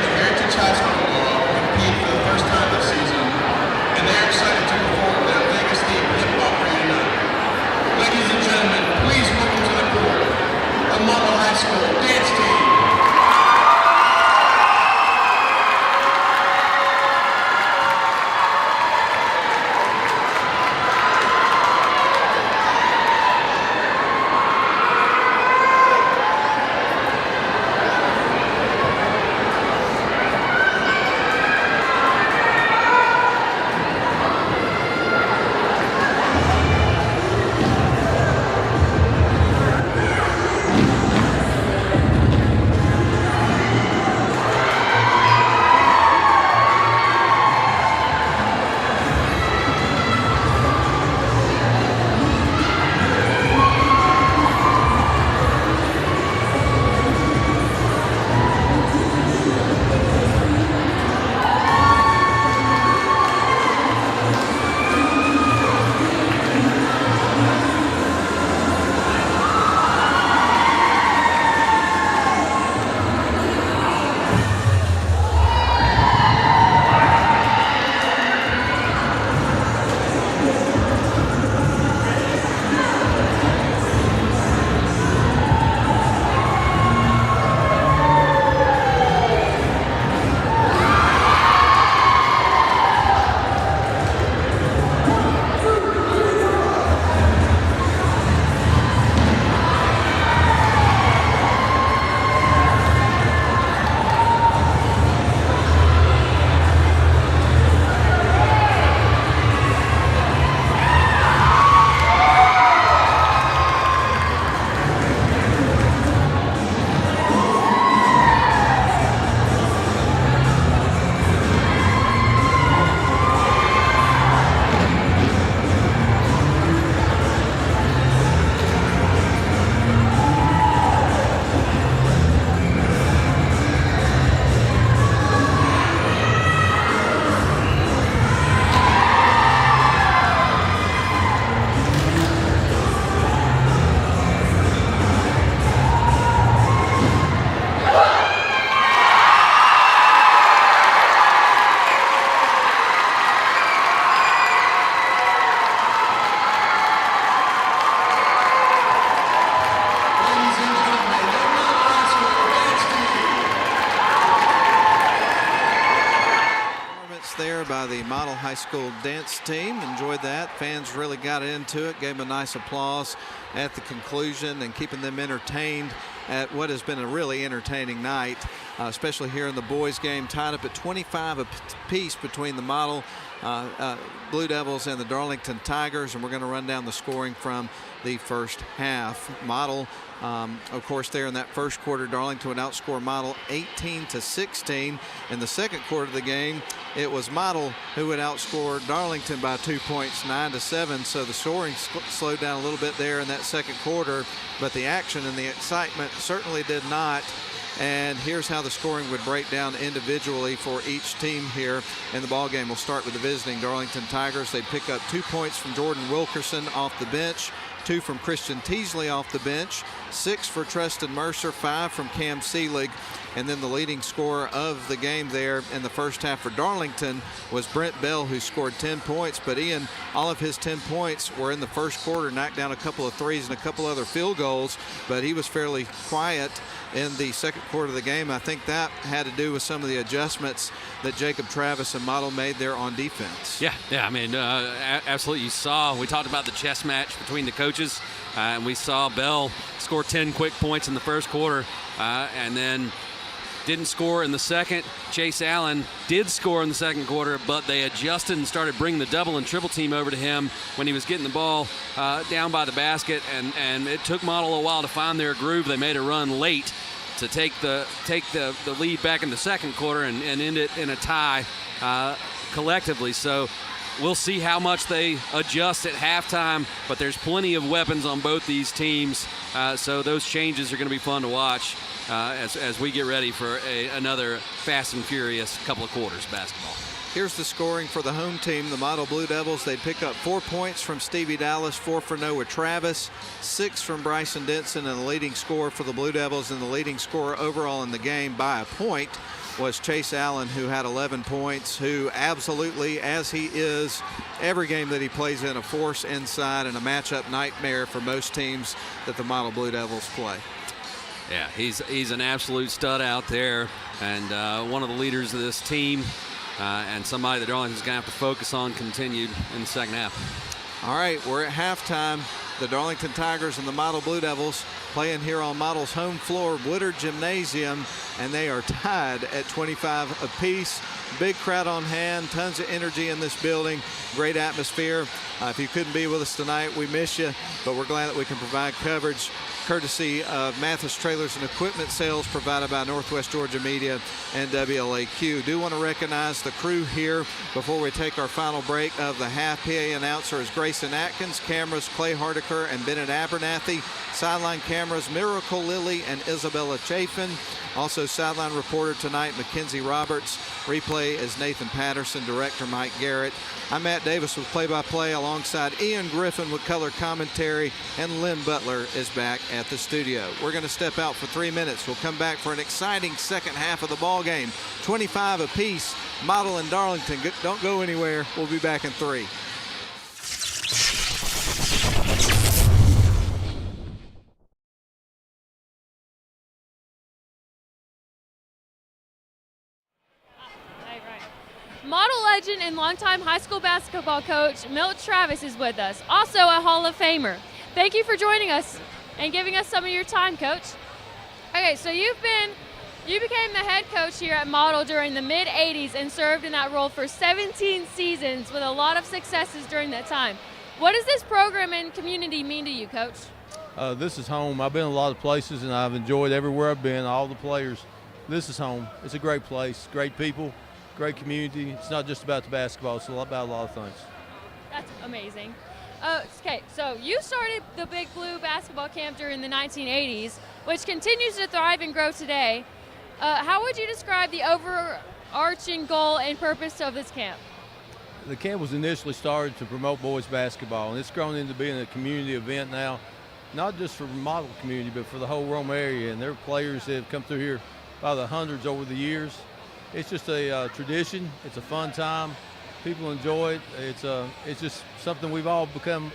Model High School dance team. Enjoyed that. Fans really got into it, gave them a nice applause at the conclusion and keeping them entertained at what has been a really entertaining night, especially here in the boys game, tied up at 25 apiece between the Model Blue Devils and the Darlington Tigers, and we're going to run down the scoring from the first half. Model, of course, there in that first quarter, Darlington would outscore Model 18-16. In the second quarter of the game, it was Model who would outscore Darlington by 2 points, 9-7. So the scoring slowed down a little bit there in that second quarter, but the action and the excitement certainly did not. And here's how the scoring would break down individually for each team here in the ball game. We'll start with the visiting Darlington Tigers. They pick up 2 points from Jordan Wilkerson off the bench, 2 from Christian Teasley off the bench, 6 for Treston Mercer, 5 from Cam Seelig. And then the leading scorer of the game there in the first half for Darlington was Brent Bell, who scored 10 points. But Ian, all of his 10 points were in the first quarter, knocked down a couple of threes and a couple other field goals, but he was fairly quiet in the second quarter of the game. I think that had to do with some of the adjustments that Jacob Travis and Model made there on defense. Yeah, I mean, absolutely. You saw, we talked about the chess match between the coaches, and we saw Bell score 10 quick points in the first quarter, and then didn't score in the second. Chase Allen did score in the second quarter, but they adjusted and started bringing the double and triple team over to him when he was getting the ball down by the basket, and it took Model a while to find their groove. They made a run late to take the lead back in the second quarter and end it in a tie collectively. So we'll see how much they adjust at halftime, but there's plenty of weapons on both these teams, so those changes are going to be fun to watch as we get ready for another fast and furious couple of quarters basketball. Here's the scoring for the home team, the Model Blue Devils. They pick up 4 points from Stevie Dallas, 4 for Noah Travis, 6 from Bryson Denson, and the leading scorer for the Blue Devils and the leading scorer overall in the game by a point was Chase Allen, who had 11 points, who absolutely, as he is every game that he plays in, a force inside and a matchup nightmare for most teams that the Model Blue Devils play. Yeah, he's an absolute stud out there, and one of the leaders of this team, and somebody that Darlington's going to have to focus on continued in the second half. All right, we're at halftime. The Darlington Tigers and the Model Blue Devils playing here on Model's home floor, Woodard Gymnasium, and they are tied at 25 apiece. Big crowd on hand, tons of energy in this building, great atmosphere. If you couldn't be with us tonight, we miss you, but we're glad that we can provide coverage courtesy of Mathis Trailers and Equipment Sales provided by Northwest Georgia Media and WLAQ. Do want to recognize the crew here before we take our final break of the half. PA announcer is Grayson Atkins, cameras Clay Hardiker and Bennett Abernathy, sideline cameras Miracle Lilly and Isabella Chafin. Also sideline reporter tonight Mackenzie Roberts, replay is Nathan Patterson, director Mike Garrett. I'm Matt Davis with play-by-play alongside Ian Griffin with color commentary, and Lynn Butler is back at the studio. We're going to step out for 3 minutes. We'll come back for an exciting second half of the ball game. 25 apiece, Model and Darlington. Don't go anywhere. We'll be back in 3. Model legend and longtime high school basketball coach Milt Travis is with us, also a Hall of Famer. Thank you for joining us and giving us some of your time, Coach. Okay, so you became the head coach here at Model during the mid-'80s and served in that role for 17 seasons with a lot of successes during that time. What does this program and community mean to you, Coach? This is home. I've been a lot of places, and I've enjoyed everywhere I've been, all the players. This is home. It's a great place, great people, great community. It's not just about the basketball. It's about a lot of things. That's amazing. Okay, so you started the Big Blue basketball camp during the 1980s, which continues to thrive and grow today. How would you describe the overarching goal and purpose of this camp? The camp was initially started to promote boys basketball, and it's grown into being a community event now, not just for the Model community, but for the whole Rome area. And there are players that have come through here by the hundreds over the years. It's just a tradition. It's a fun time. People enjoy it. It's just something we've all become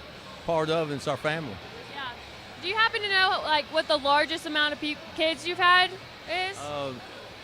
part of, and it's our family. Yeah. Do you happen to know what the largest amount of kids you've had is?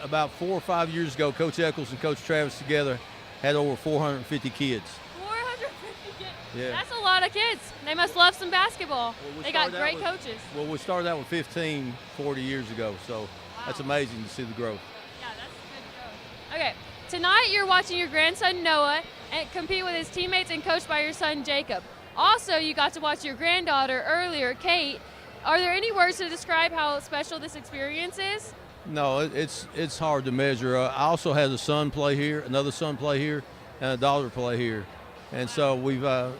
About 4 or 5 years ago, Coach Eccles and Coach Travis together had over 450 kids. 450 kids. Yeah. That's a lot of kids. They must love some basketball. Well, They got great coaches. Well, we started out with 15 40 years ago, so that's amazing to see the growth. Yeah, that's good growth. Okay, tonight you're watching your grandson Noah and compete with his teammates and coached by your son Jacob. Also, you got to watch your granddaughter earlier, Kate. Are there any words to describe how special this experience is? No, it's hard to measure. I also had a son play here, another son play here, and a daughter play here. And so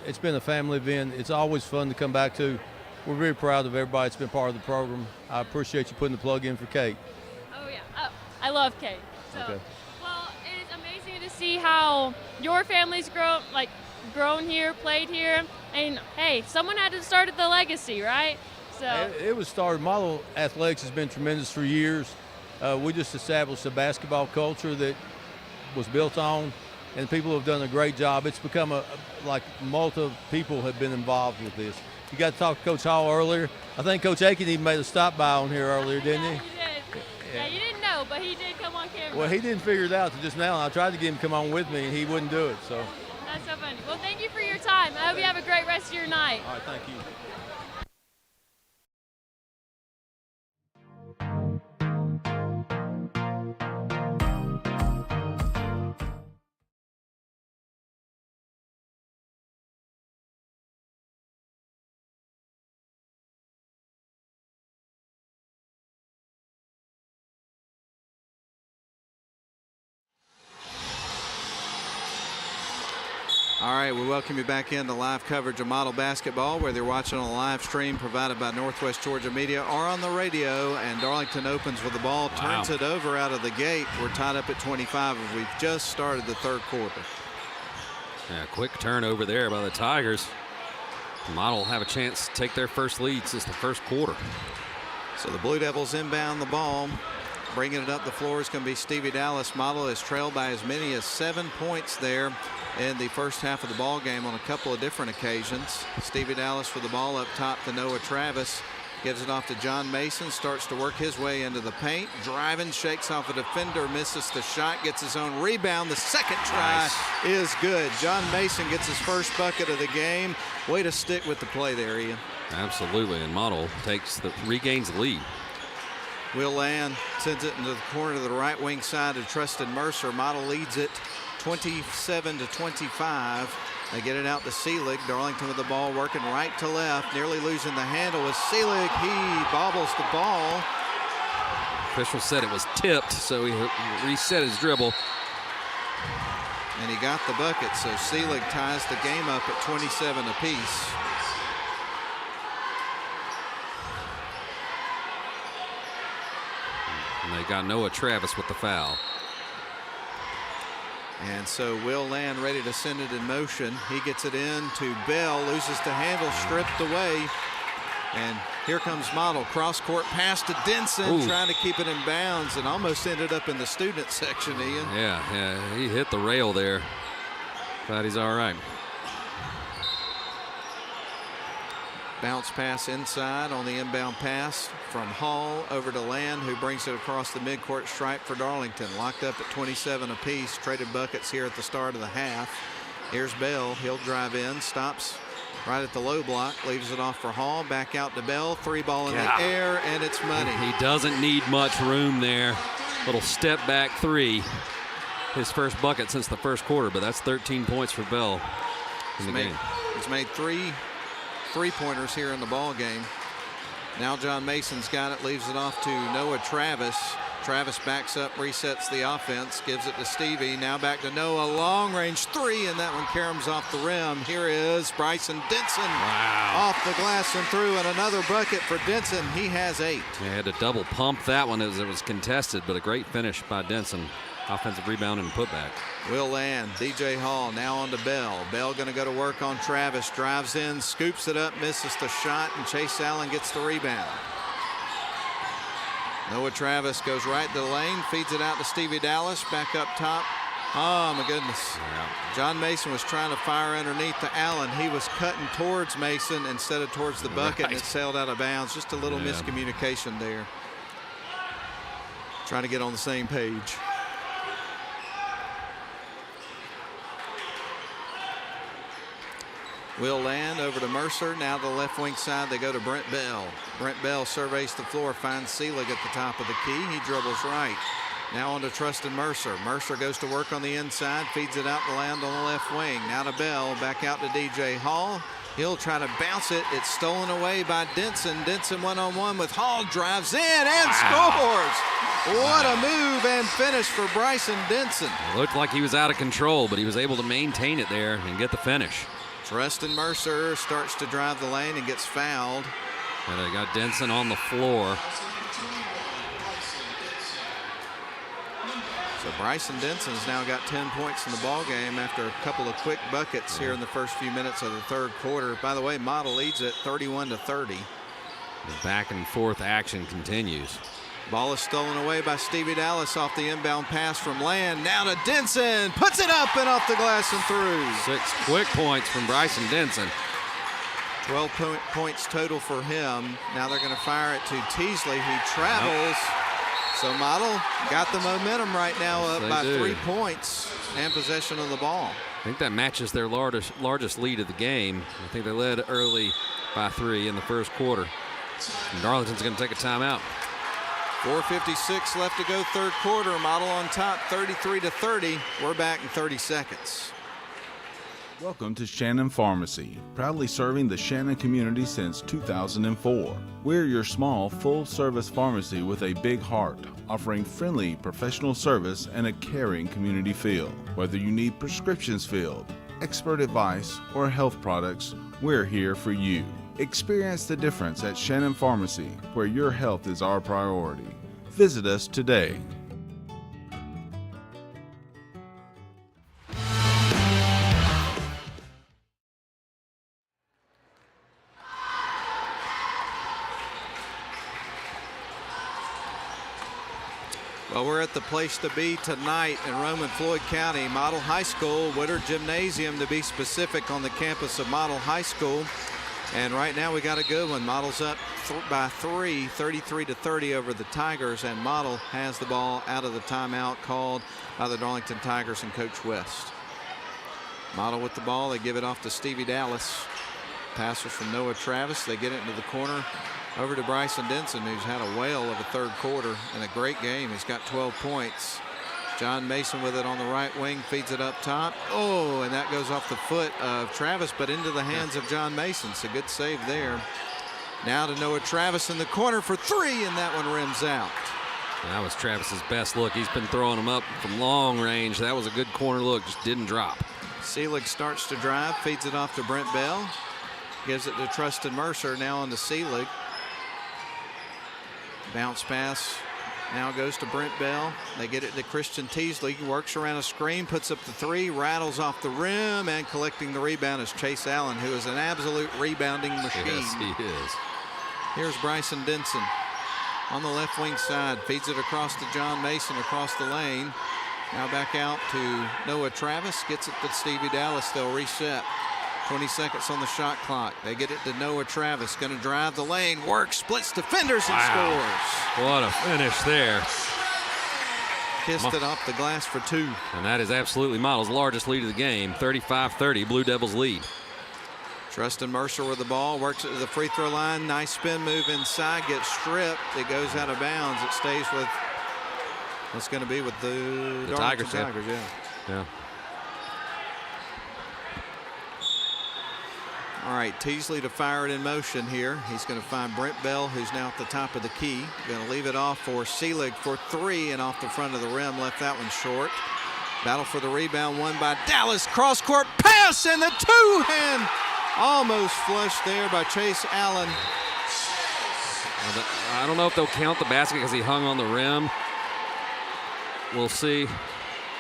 it's been a family event. It's always fun to come back to. We're very proud of everybody that's been part of the program. I appreciate you putting the plug in for Kate. Oh, yeah. Oh, I love Kate. So, okay. Well, it is amazing to see how your family's grown here, played here, and hey, someone had to start the legacy, right? So it was started. Model athletics has been tremendous for years. We just established a basketball culture that was built on, and people have done a great job. It's become like multiple people have been involved with this. You got to talk to Coach Hall earlier. I think Coach Aiken even made a stop by on here earlier, didn't he? He did. Yeah, you didn't know, but he did come on camera. Well, he didn't figure it out till just now, and I tried to get him to come on with me, and he wouldn't do it. So. That's so funny. Well, thank you for your time. I hope you have a great rest of your night. All right, thank you. All right, we welcome you back into live coverage of Model Basketball, whether you're watching on a live stream provided by Northwest Georgia Media or on the radio. And Darlington opens with the ball, turns it over out of the gate. We're tied up at 25 as we've just started the third quarter. Yeah, quick turnover there by the Tigers. Model will have a chance to take their first lead since the first quarter. So the Blue Devils inbound the ball. Bringing it up the floor is going to be Stevie Dallas. Model is trailed by as many as 7 points there in the first half of the ball game on a couple of different occasions. Stevie Dallas with the ball up top to Noah Travis. Gives it off to John Mason. Starts to work his way into the paint. Driving, shakes off a defender, misses the shot, gets his own rebound. The second try is good. John Mason gets his first bucket of the game. Way to stick with the play there, Ian. Absolutely, and Model regains the lead. Will Land sends it into the corner to the right wing side to Tristan Mercer. Model leads it 27-25. They get it out to Seelig. Darlington with the ball working right to left. Nearly losing the handle with Seelig. He bobbles the ball. Official said it was tipped, so he reset his dribble. And he got the bucket, so Seelig ties the game up at 27 apiece. And they got Noah Travis with the foul. And so Will Land ready to send it in motion. He gets it in to Bell, loses the handle, stripped away. And here comes Model. Cross-court pass to Denson, trying to keep it in bounds, and almost ended up in the student section, Ian. Yeah, he hit the rail there. But he's all right. Bounce pass inside on the inbound pass from Hall over to Land, who brings it across the midcourt stripe for Darlington. Locked up at 27 apiece. Traded buckets here at the start of the half. Here's Bell. He'll drive in, stops right at the low block, leaves it off for Hall. Back out to Bell. Three ball in the air, and it's money. He doesn't need much room there. Little step back three. His first bucket since the first quarter, but that's 13 points for Bell in the game. He's made three three-pointers here in the ball game. Now John Mason's got it, leaves it off to Noah Travis. Travis backs up, resets the offense, gives it to Stevie. Now back to Noah, long-range three, and that one caroms off the rim. Here is Bryson Denson. Wow. Off the glass and through, and another bucket for Denson. He has 8. He had to double pump that one as it was contested, but a great finish by Denson. Offensive rebound and putback. Will Land, DJ Hall now on to Bell. Bell going to go to work on Travis. Drives in, scoops it up, misses the shot, and Chase Allen gets the rebound. Noah Travis goes right to the lane, feeds it out to Stevie Dallas. Back up top. Oh, my goodness. Yeah. John Mason was trying to fire underneath to Allen. He was cutting towards Mason instead of towards the bucket, and it sailed out of bounds. Just a little miscommunication there. Trying to get on the same page. Will Land over to Mercer. Now to the left wing side, they go to Brent Bell. Brent Bell surveys the floor, finds Seelig at the top of the key. He dribbles right. Now on to Trustin Mercer. Mercer goes to work on the inside, feeds it out to Land on the left wing. Now to Bell, back out to DJ Hall. He'll try to bounce it. It's stolen away by Denson. Denson one-on-one with Hall, drives in and scores. What a move and finish for Bryson Denson. It looked like he was out of control, but he was able to maintain it there and get the finish. Trustin Mercer starts to drive the lane and gets fouled. And they got Denson on the floor. So Bryson Denson's now got 10 points in the ball game after a couple of quick buckets here in the first few minutes of the third quarter. By the way, Model leads it 31-30. The back and forth action continues. Ball is stolen away by Stevie Dallas off the inbound pass from Land. Now to Denson, puts it up and off the glass and through. 6 quick points from Bryson Denson. 12 points total for him. Now they're going to fire it to Teasley, who travels. So Model got the momentum right now up by 3 points and possession of the ball. I think that matches their largest lead of the game. I think they led early by 3 in the first quarter. And Darlington's going to take a timeout. 4:56 left to go third quarter. Model on top 33-30. We're back in 30 seconds. Welcome to Shannon Pharmacy, proudly serving the Shannon community since 2004. We're your small, full-service pharmacy with a big heart, offering friendly, professional service and a caring community feel. Whether you need prescriptions filled, expert advice, or health products, we're here for you. Experience the difference at Shannon Pharmacy, where your health is our priority. Visit us today. Well, we're at the place to be tonight in Roman Floyd County, Model High School, Woodard Gymnasium to be specific, on the campus of Model High School. And right now we got a good one. Model's up by 3, 33-30 over the Tigers, and Model has the ball out of the timeout called by the Darlington Tigers and Coach West. Model with the ball, they give it off to Stevie Dallas. Passes from Noah Travis, they get it into the corner over to Bryson Denson, who's had a whale of a third quarter and a great game. He's got 12 points. John Mason with it on the right wing, feeds it up top. Oh, and that goes off the foot of Travis, but into the hands of John Mason. So good save there. Now to Noah Travis in the corner for 3, and that one rims out. That was Travis's best look. He's been throwing them up from long range. That was a good corner look, just didn't drop. Seelig starts to drive, feeds it off to Brent Bell. Gives it to Trustin Mercer, now on to Seelig. Bounce pass now goes to Brent Bell. They get it to Christian Teasley. He works around a screen, puts up the 3, rattles off the rim, and collecting the rebound is Chase Allen, who is an absolute rebounding machine. Yes, he is. Here's Bryson Denson on the left wing side. Feeds it across to John Mason across the lane. Now back out to Noah Travis. Gets it to Stevie Dallas. They'll reset. 20 seconds on the shot clock. They get it to Noah Travis. Going to drive the lane. Works, splits defenders, and scores. What a finish there. Kissed it off the glass for 2. And that is absolutely Model's largest lead of the game. 35-30, Blue Devils lead. Trustin Mercer with the ball. Works it to the free throw line. Nice spin move inside. Gets stripped. It goes out of bounds. It stays with what's going to be with the Tigers. Yeah. All right, Teasley to fire it in motion here. He's going to find Brent Bell, who's now at the top of the key. Going to leave it off for Seelig for 3, and off the front of the rim. Left that one short. Battle for the rebound, won by Dallas. Cross-court pass, and the 2-hand almost flushed there by Chase Allen. I don't know if they'll count the basket because he hung on the rim. We'll see.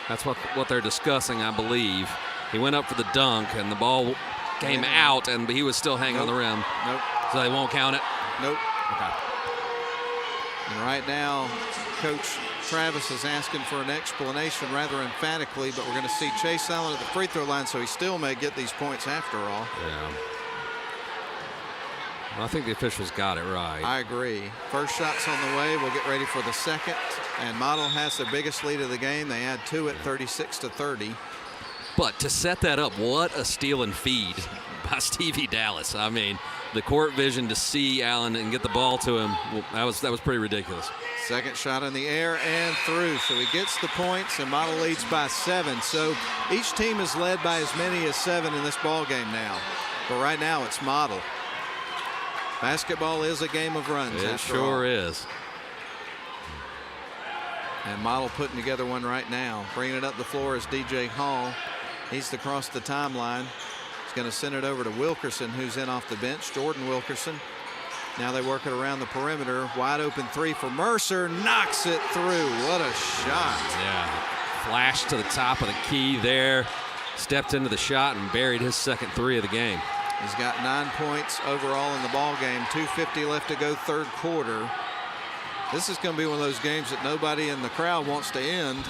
That's what they're discussing, I believe. He went up for the dunk, and the ball came out, and he was still hanging on the rim. Nope. So they won't count it? Nope. Okay. And right now, Coach Travis is asking for an explanation rather emphatically, but we're going to see Chase Allen at the free throw line, so he still may get these points after all. Yeah. Well, I think the officials got it right. I agree. First shot's on the way. We'll get ready for the second. And Model has their biggest lead of the game. They add to it, 36-30. But to set that up, what a steal and feed by Stevie Dallas. I mean, the court vision to see Allen and get the ball to him, that was pretty ridiculous. Second shot in the air and through. So he gets the points, and Model leads by 7. So each team is led by as many as 7 in this ball game now. But right now it's Model. Basketball is a game of runs. It sure is. And Model putting together one right now. Bringing it up the floor is DJ Hall. He's across the timeline. He's going to send it over to Wilkerson, who's in off the bench. Jordan Wilkerson. Now they work it around the perimeter. Wide open 3 for Mercer. Knocks it through. What a shot. Yeah. Flash to the top of the key there. Stepped into the shot and buried his second 3 of the game. He's got 9 points overall in the ball game. 2:50 left to go, third quarter. This is going to be one of those games that nobody in the crowd wants to end.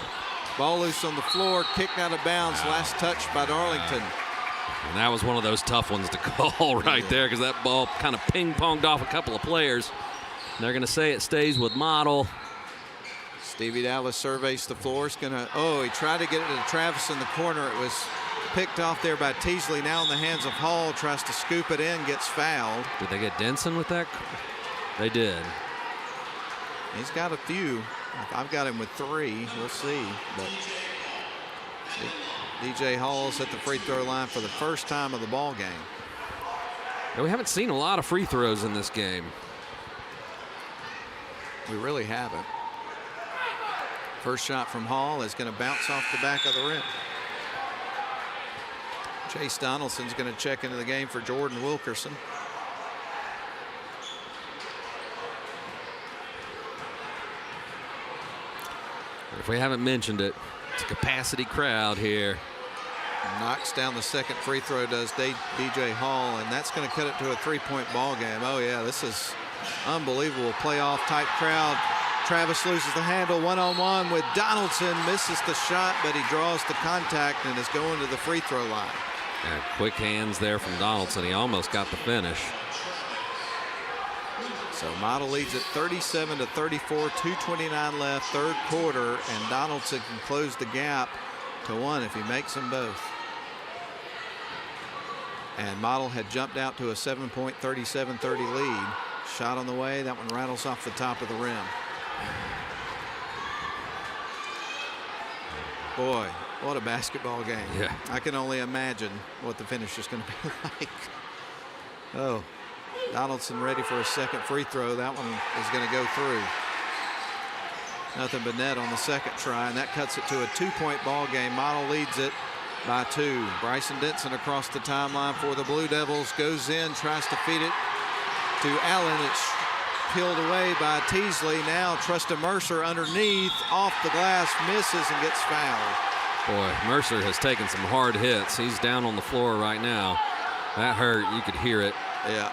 Ball loose on the floor, kicked out of bounds. Last touch by Darlington. And that was one of those tough ones to call right there, because that ball kind of ping-ponged off a couple of players. And they're going to say it stays with Model. Stevie Dallas surveys the floor. It's gonna, he tried to get it to Travis in the corner. It was picked off there by Teasley. Now in the hands of Hall. Tries to scoop it in, gets fouled. Did they get Denson with that? They did. He's got a few. I've got him with 3. We'll see. But DJ Hall's at the free throw line for the first time of the ball game. Yeah, we haven't seen a lot of free throws in this game. We really haven't. First shot from Hall is going to bounce off the back of the rim. Chase Donaldson's going to check into the game for Jordan Wilkerson. If we haven't mentioned it, it's a capacity crowd here. Knocks down the second free throw, does DJ Hall, and that's going to cut it to a 3-point ball game. Oh yeah, this is unbelievable playoff type crowd. Travis loses the handle, one-on-one with Donaldson, misses the shot, but he draws the contact and is going to the free throw line. Yeah, quick hands there from Donaldson. He almost got the finish. So Model leads at 37-34, 2:29 left, third quarter, and Donaldson can close the gap to 1 if he makes them both. And Model had jumped out to a 7-point 37-30 lead. Shot on the way, that one rattles off the top of the rim. Boy, what a basketball game. Yeah. I can only imagine what the finish is going to be like. Oh, Donaldson ready for a second free throw. That one is going to go through. Nothing but net on the second try, and that cuts it to a 2-point ball game. Model leads it by 2. Bryson Denson across the timeline for the Blue Devils. Goes in, tries to feed it to Allen. It's peeled away by Teasley. Now Trustin Mercer underneath, off the glass, misses and gets fouled. Boy, Mercer has taken some hard hits. He's down on the floor right now. That hurt. You could hear it. Yeah.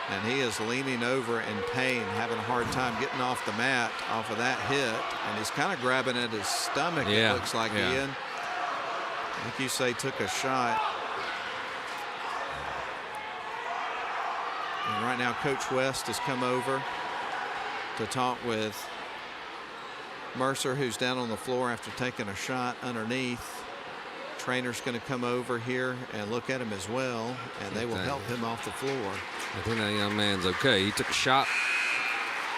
And he is leaning over in pain, having a hard time getting off the mat off of that hit. And he's kind of grabbing at his stomach, it looks like, Ian. Like you say, took a shot. And right now, Coach West has come over to talk with Mercer, who's down on the floor after taking a shot underneath. Trainer's going to come over here and look at him as well, and they will help him off the floor. I think that young man's okay. He took a shot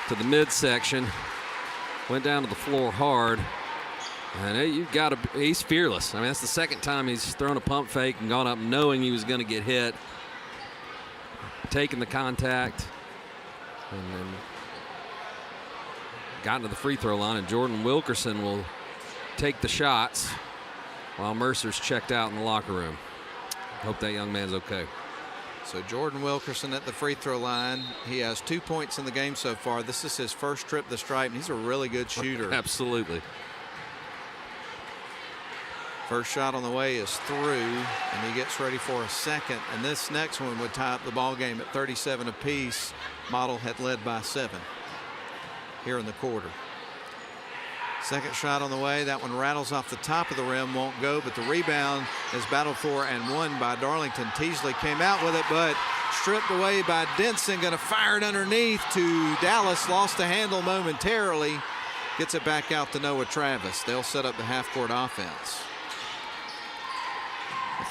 to the midsection, went down to the floor hard, and he's fearless. I mean, that's the second time he's thrown a pump fake and gone up knowing he was going to get hit, taking the contact, and then gotten to the free throw line, and Jordan Wilkerson will take the shots while Mercer's checked out in the locker room. Hope that young man's okay. So Jordan Wilkerson at the free throw line. He has 2 points in the game so far. This is his first trip to the stripe, and he's a really good shooter. Absolutely. First shot on the way is through, and he gets ready for a second. And this next one would tie up the ball game at 37 apiece. Model had led by 7 here in the quarter. Second shot on the way. That one rattles off the top of the rim, won't go, but the rebound is battled for and won by Darlington. Teasley came out with it, but stripped away by Denson. Going to fire it underneath to Dallas. Lost the handle momentarily. Gets it back out to Noah Travis. They'll set up the half-court offense.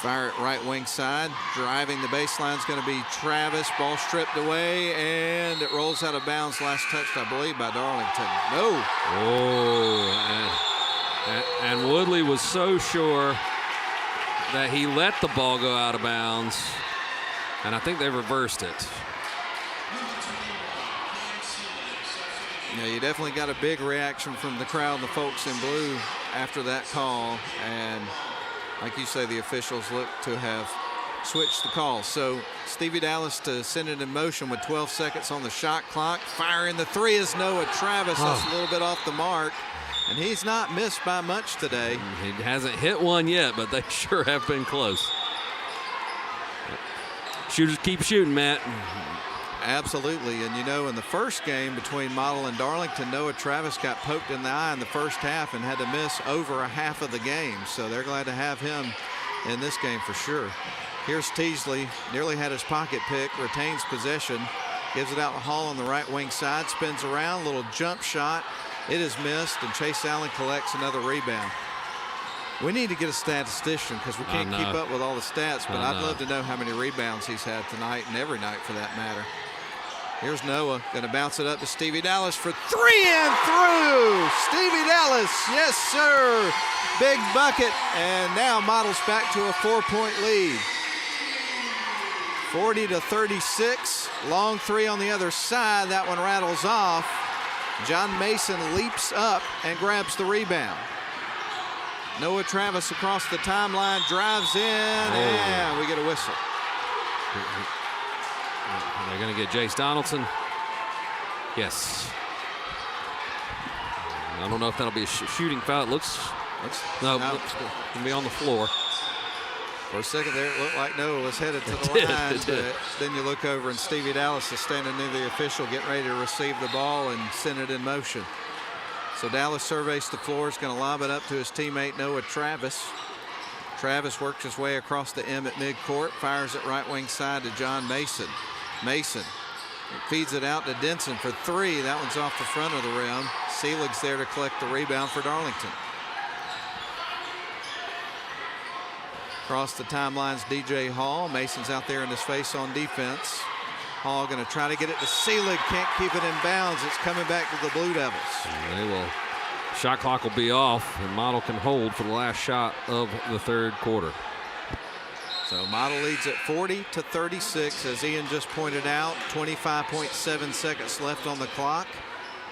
Fire it right wing side. Driving the baseline is going to be Travis. Ball stripped away, and it rolls out of bounds. Last touched, I believe, by Darlington. No. Oh, and Woodley was so sure that he let the ball go out of bounds, and I think they reversed it. Yeah, you definitely got a big reaction from the crowd and the folks in blue after that call, and like you say, the officials look to have switched the call. So Stevie Dallas to send it in motion with 12 seconds on the shot clock. Firing the three is Noah Travis. That's a little bit off the mark, and he's not missed by much today. He hasn't hit one yet, but they sure have been close. Shooters keep shooting, Matt. Absolutely, and you know, in the first game between Model and Darlington, Noah Travis got poked in the eye in the first half and had to miss over a half of the game. So they're glad to have him in this game for sure. Here's Teasley, nearly had his pocket pick, retains possession, gives it out to Hall on the right wing side, spins around, little jump shot. It is missed, and Chase Allen collects another rebound. We need to get a statistician because we can't keep up with all the stats, but I'd love to know how many rebounds he's had tonight and every night for that matter. Here's Noah, going to bounce it up to Stevie Dallas for three and through. Stevie Dallas, yes sir. Big bucket, and now Model's back to a 4-point lead. 40-36, long three on the other side. That one rattles off. John Mason leaps up and grabs the rebound. Noah Travis across the timeline, drives in, and we get a whistle. They're going to get Jace Donaldson. Yes. I don't know if that'll be a shooting foul. It looks, it's going to be on the floor. For a second there, it looked like Noah was headed to the line, but then you look over and Stevie Dallas is standing near the official, getting ready to receive the ball and send it in motion. So Dallas surveys the floor, is going to lob it up to his teammate Noah Travis. Travis works his way across the M at midcourt, fires it right wing side to John Mason. Mason feeds it out to Denson for three. That one's off the front of the rim. Selig's there to collect the rebound for Darlington. Across the timelines, DJ Hall. Mason's out there in his face on defense. Hall going to try to get it to Selig. Can't keep it in bounds. It's coming back to the Blue Devils. They will. Shot clock will be off, and Model can hold for the last shot of the third quarter. So Model leads at 40-36, as Ian just pointed out. 25.7 seconds left on the clock.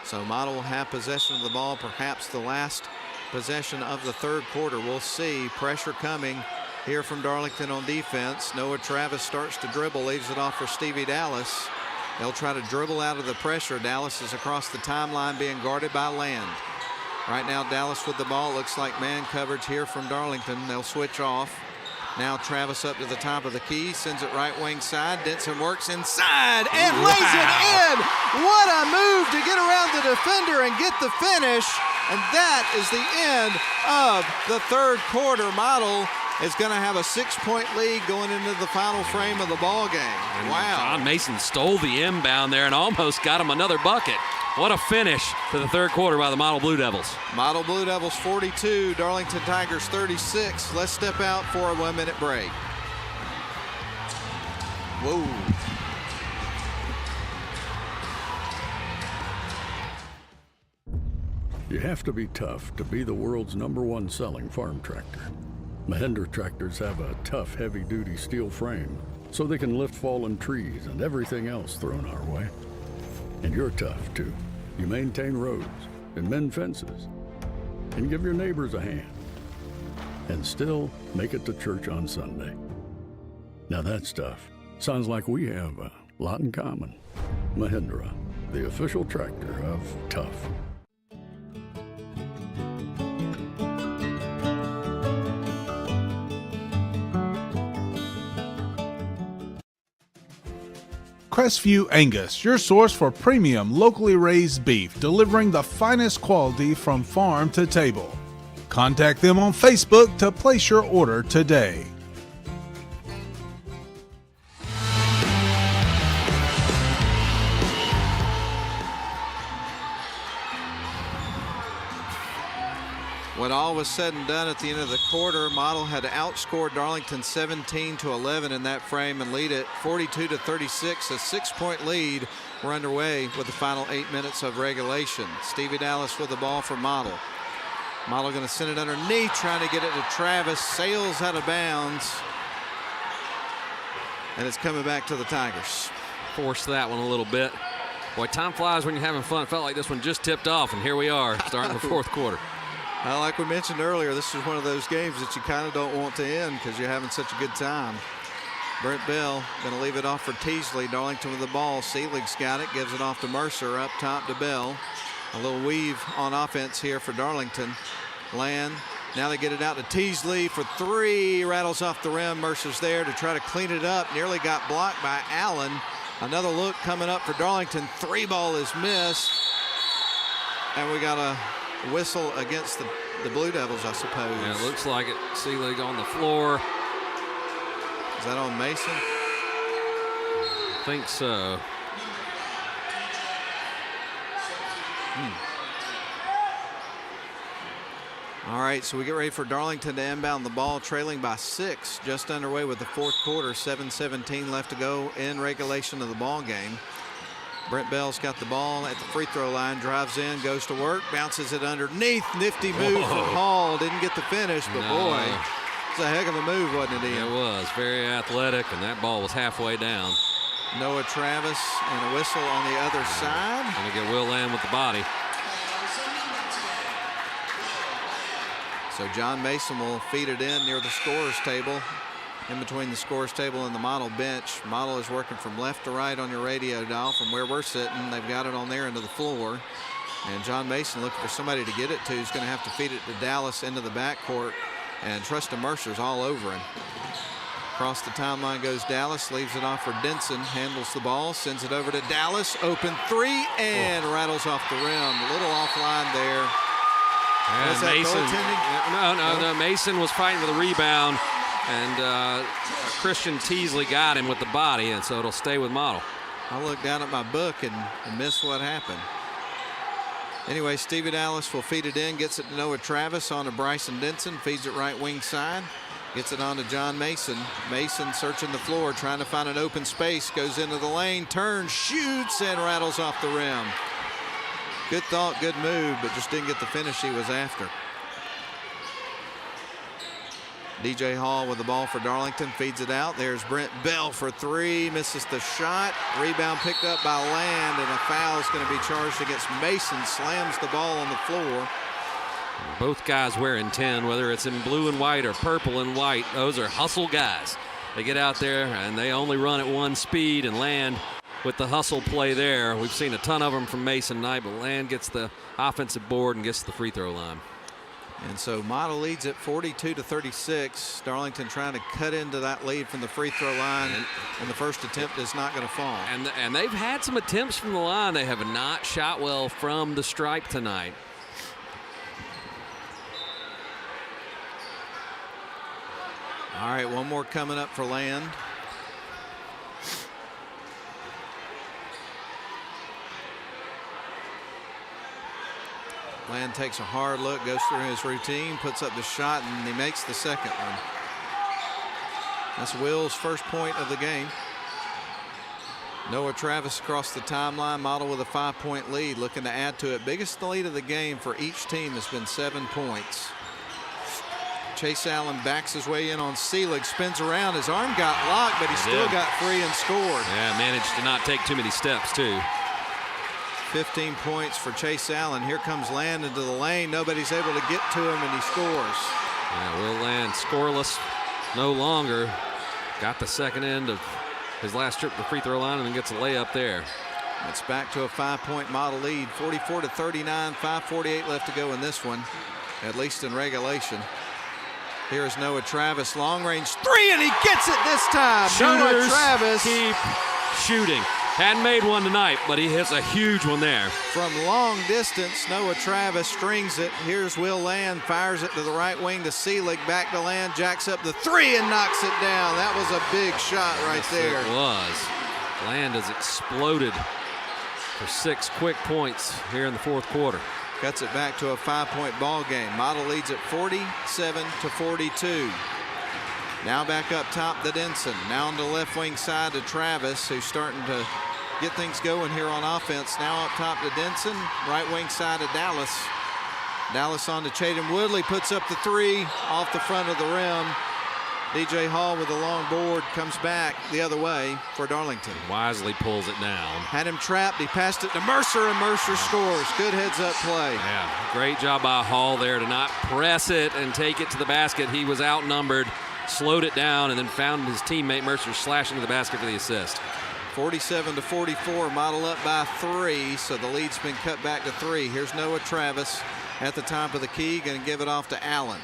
So Model will have possession of the ball, perhaps the last possession of the third quarter. We'll see. Pressure coming here from Darlington on defense. Noah Travis starts to dribble, leaves it off for Stevie Dallas. They'll try to dribble out of the pressure. Dallas is across the timeline being guarded by Land. Right now Dallas with the ball. Looks like man coverage here from Darlington. They'll switch off. Now Travis up to the top of the key, sends it right wing side. Denson works inside and lays it in. What a move to get around the defender and get the finish. And that is the end of the third quarter. Model is going to have a 6-point lead going into the final frame of the ball game. Wow. John Mason stole the inbound there and almost got him another bucket. What a finish to the third quarter by the Model Blue Devils. Model Blue Devils 42, Darlington Tigers 36. Let's step out for a 1-minute break. Whoa. You have to be tough to be the world's #1 selling farm tractor. Mahindra tractors have a tough, heavy-duty steel frame, so they can lift fallen trees and everything else thrown our way. And you're tough, too. You maintain roads and mend fences and give your neighbors a hand and still make it to church on Sunday. Now that stuff sounds like we have a lot in common. Mahindra, the official tractor of tough. Crestview Angus, your source for premium locally raised beef, delivering the finest quality from farm to table. Contact them on Facebook to place your order today. When all was said and done at the end of the quarter, Model had outscored Darlington 17-11 in that frame and lead it 42-36, a 6-point lead. We're underway with the final 8 minutes of regulation. Stevie Dallas with the ball for Model. Model going to send it underneath, trying to get it to Travis. Sails out of bounds. And it's coming back to the Tigers. Force that one a little bit. Boy, time flies when you're having fun. It felt like this one just tipped off, and here we are starting the fourth quarter. Like we mentioned earlier, this is one of those games that you kind of don't want to end because you're having such a good time. Brent Bell going to leave it off for Teasley. Darlington with the ball. Selig's got it, gives it off to Mercer, up top to Bell. A little weave on offense here for Darlington. Land, now they get it out to Teasley for three. Rattles off the rim. Mercer's there to try to clean it up. Nearly got blocked by Allen. Another look coming up for Darlington. Three ball is missed. And we got a whistle against the Blue Devils, I suppose. Yeah, it looks like it. Seelig on the floor. Is that on Mason? I think so. All right, so we get ready for Darlington to inbound the ball, trailing by 6, just underway with the fourth quarter. 7:17 left to go in regulation of the ball game. Brent Bell's got the ball at the free throw line, drives in, goes to work, bounces it underneath. Nifty move from Hall. Didn't get the finish, but boy, it's a heck of a move, wasn't it, Ian? It was very athletic, and that ball was halfway down. Noah Travis and a whistle on the other side. Gonna get Will Land with the body. So John Mason will feed it in near the scorer's table, in between the scorer's table and the Model bench. Model is working from left to right on your radio dial from where we're sitting. They've got it on their end of the floor. And John Mason looking for somebody to get it to. He's going to have to feed it to Dallas into the backcourt. And Trustin Mercer's all over him. Across the timeline goes Dallas, leaves it off for Denson, handles the ball, sends it over to Dallas. Open three and rattles off the rim. A little offline there. And Mason, no, Mason was fighting for the rebound, and Christian Teasley got him with the body, and so it'll stay with Model. I looked down at my book and missed what happened. Anyway, Stevie Dallas will feed it in, gets it to Noah Travis on to Bryson Denson, feeds it right wing side, gets it on to John Mason. Mason searching the floor, trying to find an open space, goes into the lane, turns, shoots, and rattles off the rim. Good thought, good move, but just didn't get the finish he was after. DJ Hall with the ball for Darlington, feeds it out. There's Brent Bell for three, misses the shot. Rebound picked up by Land, and a foul is going to be charged against Mason. Slams the ball on the floor. Both guys wearing 10, whether it's in blue and white or purple and white. Those are hustle guys. They get out there and they only run at one speed, and Land with the hustle play there. We've seen a ton of them from Mason tonight, but Land gets the offensive board and gets to the free throw line. And so Model leads at 42-36. Darlington trying to cut into that lead from the free throw line, and the first attempt is not going to fall. And they've had some attempts from the line. They have not shot well from the stripe tonight. All right, one more coming up for Land. Land takes a hard look, goes through his routine, puts up the shot, and he makes the second one. That's Will's first point of the game. Noah Travis across the timeline. Model with a 5-point lead, looking to add to it. Biggest lead of the game for each team has been 7 points. Chase Allen backs his way in on Seelig, spins around. His arm got locked, but he still got free and scored. Yeah, managed to not take too many steps, too. 15 points for Chase Allen. Here comes Land into the lane. Nobody's able to get to him, and he scores. Yeah, Will Land scoreless no longer. Got the second end of his last trip to the free throw line and then gets a layup there. It's back to a 5-point Model lead, 44-39, 5:48 left to go in this one, at least in regulation. Here's Noah Travis, long range three, and he gets it this time. Shooters Noah Travis keep shooting. Hadn't made one tonight, but he hits a huge one there. From long distance, Noah Travis strings it. Here's Will Land, fires it to the right wing to Seelig, back to Land, jacks up the three and knocks it down. That was a big shot right there. It was. Land has exploded for 6 quick points here in the fourth quarter. cuts it back to a 5-point ball game. Model leads at 47-42. Now back up top to Denson. Now on the left wing side to Travis, who's starting to get things going here on offense. Now up top to Denson. Right wing side to Dallas. Dallas on to Chaden Woodley, puts up the three off the front of the rim. DJ Hall with a long board comes back the other way for Darlington. Wisely pulls it down. Had him trapped. He passed it to Mercer, and Mercer scores. Good heads-up play. Yeah, great job by Hall there to not press it and take it to the basket. He was outnumbered, slowed it down, and then found his teammate Mercer slashing to the basket for the assist. 47-44, Model up by 3, so the lead's been cut back to 3. Here's Noah Travis at the top of the key, going to give it off to Allen.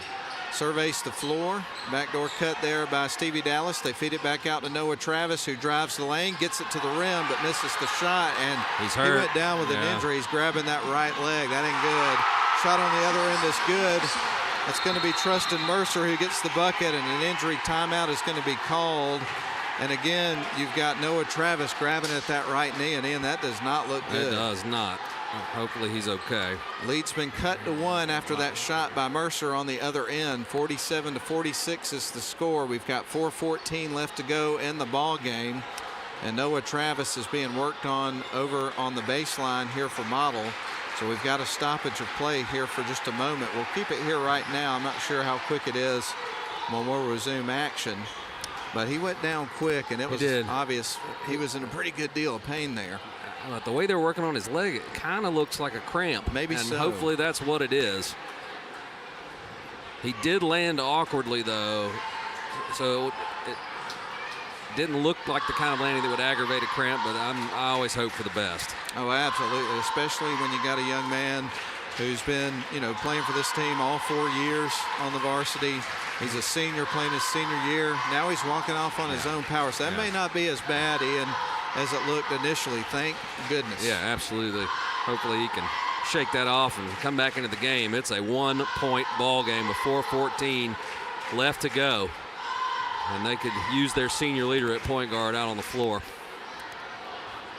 Surveys the floor. Backdoor cut there by Stevie Dallas. They feed it back out to Noah Travis, who drives the lane, gets it to the rim, but misses the shot, and he's hurt. He went down with an injury. He's grabbing that right leg. That ain't good. Shot on the other end is good. That's going to be Trustin Mercer who gets the bucket, and an injury timeout is going to be called. And again, you've got Noah Travis grabbing at that right knee, and Ian, that does not look good. It does not. Hopefully he's okay. Lead's been cut to 1 after that shot by Mercer on the other end. 47-46 is the score. We've got 4:14 left to go in the ball game. And Noah Travis is being worked on over on the baseline here for Model. So we've got a stoppage of play here for just a moment. We'll keep it here right now. I'm not sure how quick it is when we'll resume action. But he went down quick, and it was obvious he was in a pretty good deal of pain there. But the way they're working on his leg, it kind of looks like a cramp. Maybe and so. Hopefully that's what it is. He did land awkwardly, though, so it didn't look like the kind of landing that would aggravate a cramp, but I always hope for the best. Oh, absolutely, especially when you got a young man who's been, playing for this team all 4 years on the varsity. He's a senior playing his senior year. Now he's walking off on his own power. So that may not be as bad, Ian, as it looked initially. Thank goodness. Yeah, absolutely. Hopefully he can shake that off and come back into the game. It's a 1-point ball game with 4:14 left to go. And they could use their senior leader at point guard out on the floor.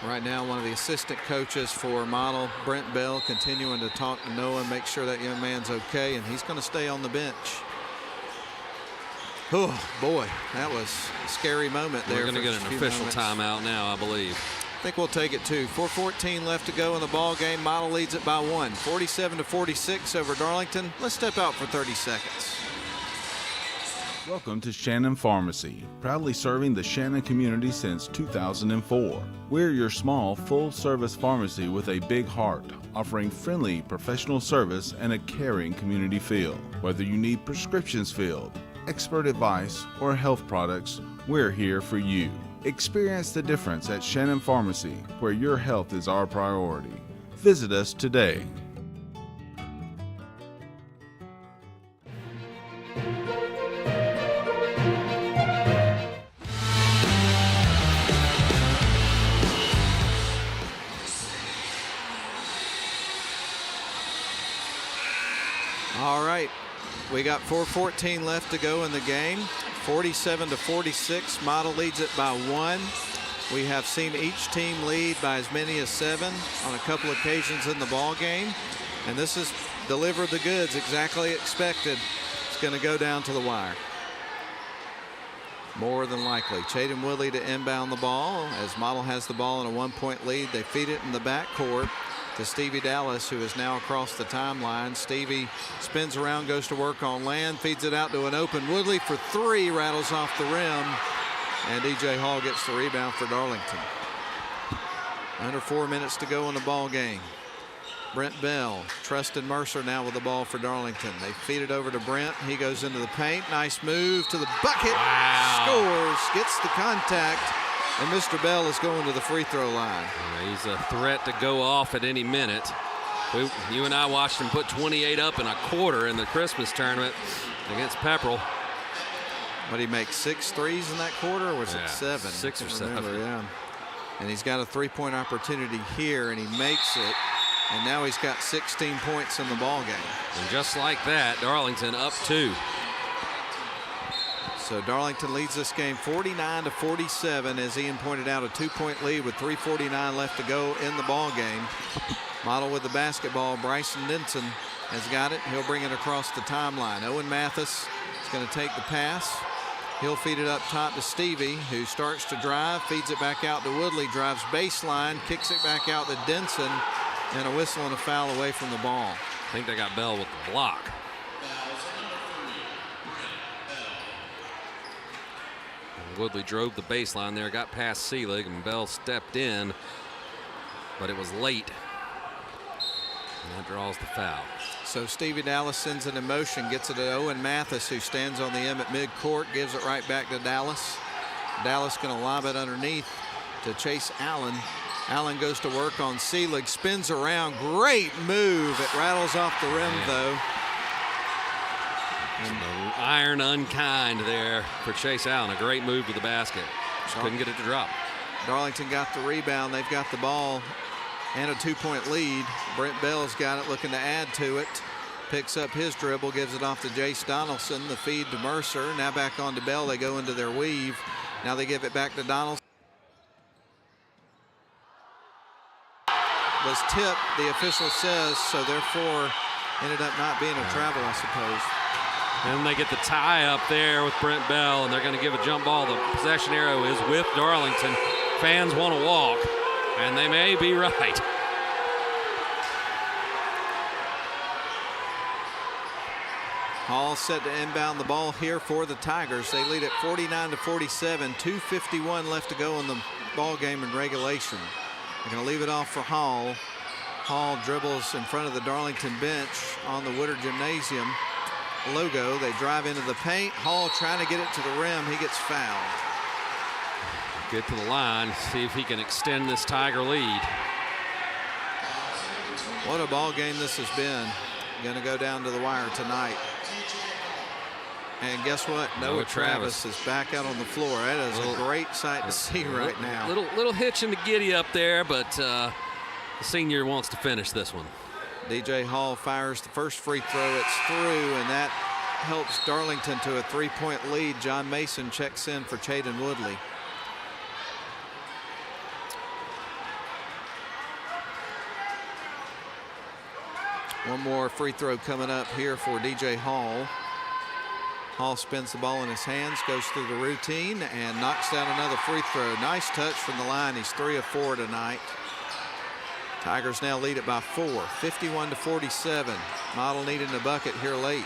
Right now, one of the assistant coaches for Model, Brent Bell, continuing to talk to Noah and make sure that young man's okay, and he's going to stay on the bench. Oh, boy, that was a scary moment there. We're going to get an official timeout now, I believe. I think we'll take it, too. 4:14 left to go in the ball game. Model leads it by 1. 47-46 over Darlington. Let's step out for 30 seconds. Welcome to Shannon Pharmacy, proudly serving the Shannon community since 2004. We're your small, full-service pharmacy with a big heart, offering friendly, professional service and a caring community feel. Whether you need prescriptions filled, expert advice, or health products, we're here for you. Experience the difference at Shannon Pharmacy, where your health is our priority. Visit us today. All right, we got 4:14 left to go in the game. 47-46, Model leads it by 1. We have seen each team lead by as many as 7 on a couple occasions in the ball game, and this is delivered the goods exactly expected. It's going to go down to the wire. More than likely. Chaden Woodley to inbound the ball as Model has the ball in a 1-point lead. They feed it in the backcourt to Stevie Dallas, who is now across the timeline. Stevie spins around, goes to work on land, feeds it out to an open Woodley for 3, rattles off the rim, and DJ Hall gets the rebound for Darlington. Under 4 minutes to go in the ball game. Brent Bell, Trustin Mercer now with the ball for Darlington. They feed it over to Brent. He goes into the paint. Nice move to the bucket. Wow. Scores, gets the contact. And Mr. Bell is going to the free throw line. He's a threat to go off at any minute. You and I watched him put 28 up in a quarter in the Christmas tournament against Pepperell. What did he make, 6 threes in that quarter, or was it 7? 6 or 7. Yeah. And he's got a 3-point opportunity here, and he makes it. And now he's got 16 points in the ball game. And just like that, Darlington up 2. So Darlington leads this game 49-47. As Ian pointed out, a 2-point lead with 3:49 left to go in the ball game. Model with the basketball, Bryson Denson has got it. He'll bring it across the timeline. Owen Mathis is going to take the pass. He'll feed it up top to Stevie, who starts to drive, feeds it back out to Woodley, drives baseline, kicks it back out to Denson, and a whistle and a foul away from the ball. I think they got Bell with the block. Woodley drove the baseline there, got past Seelig, and Bell stepped in, but it was late. And that draws the foul. So Stevie Dallas sends it in motion, gets it to Owen Mathis, who stands on the end at midcourt, gives it right back to Dallas. Dallas going to lob it underneath to Chase Allen. Allen goes to work on Seelig, spins around, great move. It rattles off the rim though. And the iron unkind there for Chase Allen. A great move to the basket. Just couldn't get it to drop. Darlington got the rebound. They've got the ball and a 2-point lead. Brent Bell's got it, looking to add to it. Picks up his dribble, gives it off to Jace Donaldson. The feed to Mercer. Now back on to Bell. They go into their weave. Now they give it back to Donaldson. Was tipped, the official says, so therefore ended up not being a travel, I suppose. And they get the tie up there with Brent Bell, and they're going to give a jump ball. The possession arrow is with Darlington. Fans want to walk, and they may be right. Hall set to inbound the ball here for the Tigers. They lead at 49-47. 2:51 left to go in the ball game in regulation. They're going to leave it off for Hall. Hall dribbles in front of the Darlington bench on the Woodard Gymnasium logo. They drive into the paint. Hall trying to get it to the rim. He gets fouled. Get to the line, see if he can extend this Tiger lead. What a ball game this has been. Going to go down to the wire tonight. And guess what? Noah Travis is back out on the floor. That is a great sight to see right now. Little hitch in the giddy up there, but the senior wants to finish this one. DJ Hall fires the first free throw. It's through, and that helps Darlington to a 3-point lead. John Mason checks in for Chaden Woodley. One more free throw coming up here for DJ Hall. Hall spins the ball in his hands, goes through the routine, and knocks down another free throw. Nice touch from the line. He's 3 of 4 tonight. Tigers now lead it by 4, 51-47. Model needing a bucket here late.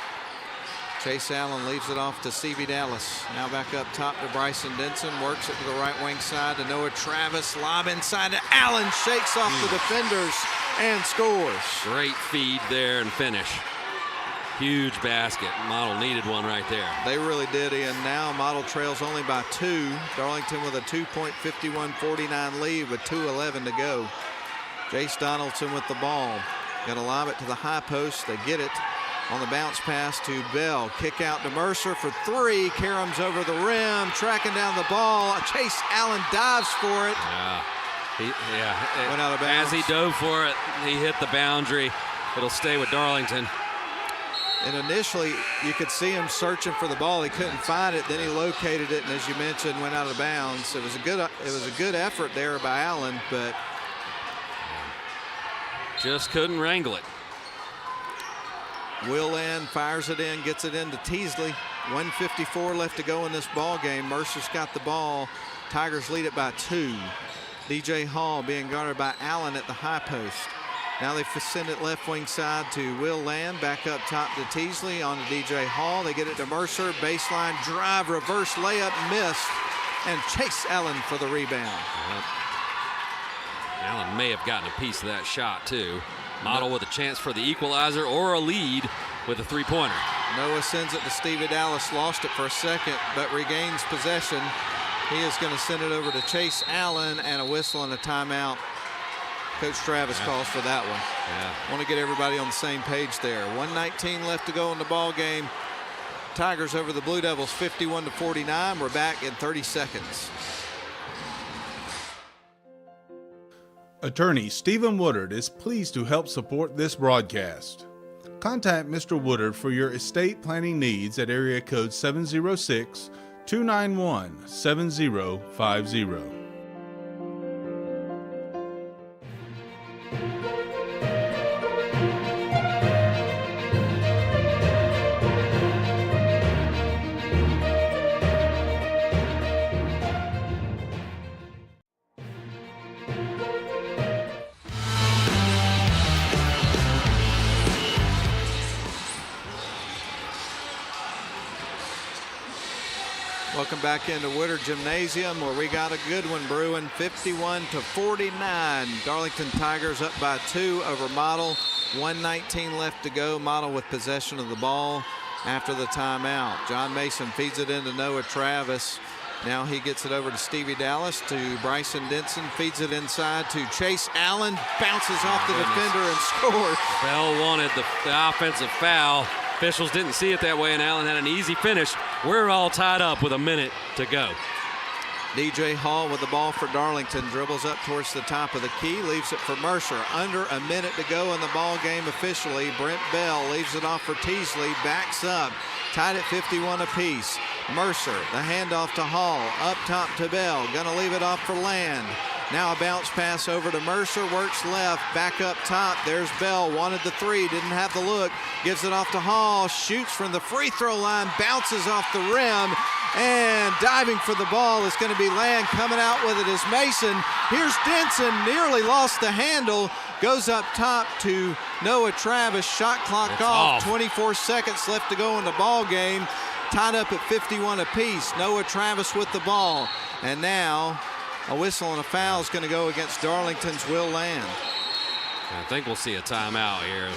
Chase Allen leaves it off to Stevie Dallas. Now back up top to Bryson Denson. Works it to the right wing side to Noah Travis. Lob inside to Allen. Shakes off the defenders and scores. Great feed there and finish. Huge basket. Model needed one right there. They really did, Ian. Now Model trails only by 2. Darlington with a 2-point 51-49 lead with 2:11 to go. Jace Donaldson with the ball. Got to lob it to the high post. They get it on the bounce pass to Bell. Kick out to Mercer for 3. Karams over the rim, tracking down the ball. Chase Allen dives for it. Yeah. Went out of bounds. As he dove for it, he hit the boundary. It'll stay with Darlington. And initially, you could see him searching for the ball. He couldn't find it. Then he located it, and as you mentioned, went out of bounds. It was a good effort there by Allen, but just couldn't wrangle it. Will Land fires it in, gets it into Teasley. 1:54 left to go in this ball game. Mercer's got the ball. Tigers lead it by 2. DJ Hall being guarded by Allen at the high post. Now they send it left wing side to Will Land. Back up top to Teasley, on to DJ Hall. They get it to Mercer. Baseline drive, reverse layup, missed. And Chase Allen for the rebound. Yep. Allen may have gotten a piece of that shot too. Model with a chance for the equalizer or a lead with a 3-pointer. Noah sends it to Stevie Dallas. Lost it for a second, but regains possession. He is going to send it over to Chase Allen, and a whistle and a timeout. Coach Travis calls for that one. Yeah. Want to get everybody on the same page there. 1:19 left to go in the ball game. Tigers over the Blue Devils 51-49. We're back in 30 seconds. Attorney Stephen Woodard is pleased to help support this broadcast. Contact Mr. Woodard for your estate planning needs at area code 291-7050. Welcome back into Woodard Gymnasium, where we got a good one brewing, 51-49. Darlington Tigers up by 2 over Model. 1:19 left to go. Model with possession of the ball after the timeout. John Mason feeds it into Noah Travis. Now he gets it over to Stevie Dallas, to Bryson Denson, feeds it inside to Chase Allen, bounces off the defender and scores. Bell wanted the offensive foul. Officials didn't see it that way, and Allen had an easy finish. We're all tied up with a minute to go. DJ Hall with the ball for Darlington, dribbles up towards the top of the key, leaves it for Mercer. Under a minute to go in the ball game officially. Brent Bell leaves it off for Teasley, backs up, tied at 51 apiece. Mercer, the handoff to Hall, up top to Bell, gonna leave it off for Land. Now a bounce pass over to Mercer, works left, back up top. There's Bell, wanted the three, didn't have the look, gives it off to Hall, shoots from the free throw line, bounces off the rim, and diving for the ball is going to be Land. Coming out with it is Mason. Here's Denson, nearly lost the handle, goes up top to Noah Travis. Shot clock off. 24 seconds left to go in the ball game. Tied up at 51 apiece. Noah Travis with the ball, and now a whistle and a foul is going to go against Darlington's Will Land. I think we'll see a timeout here.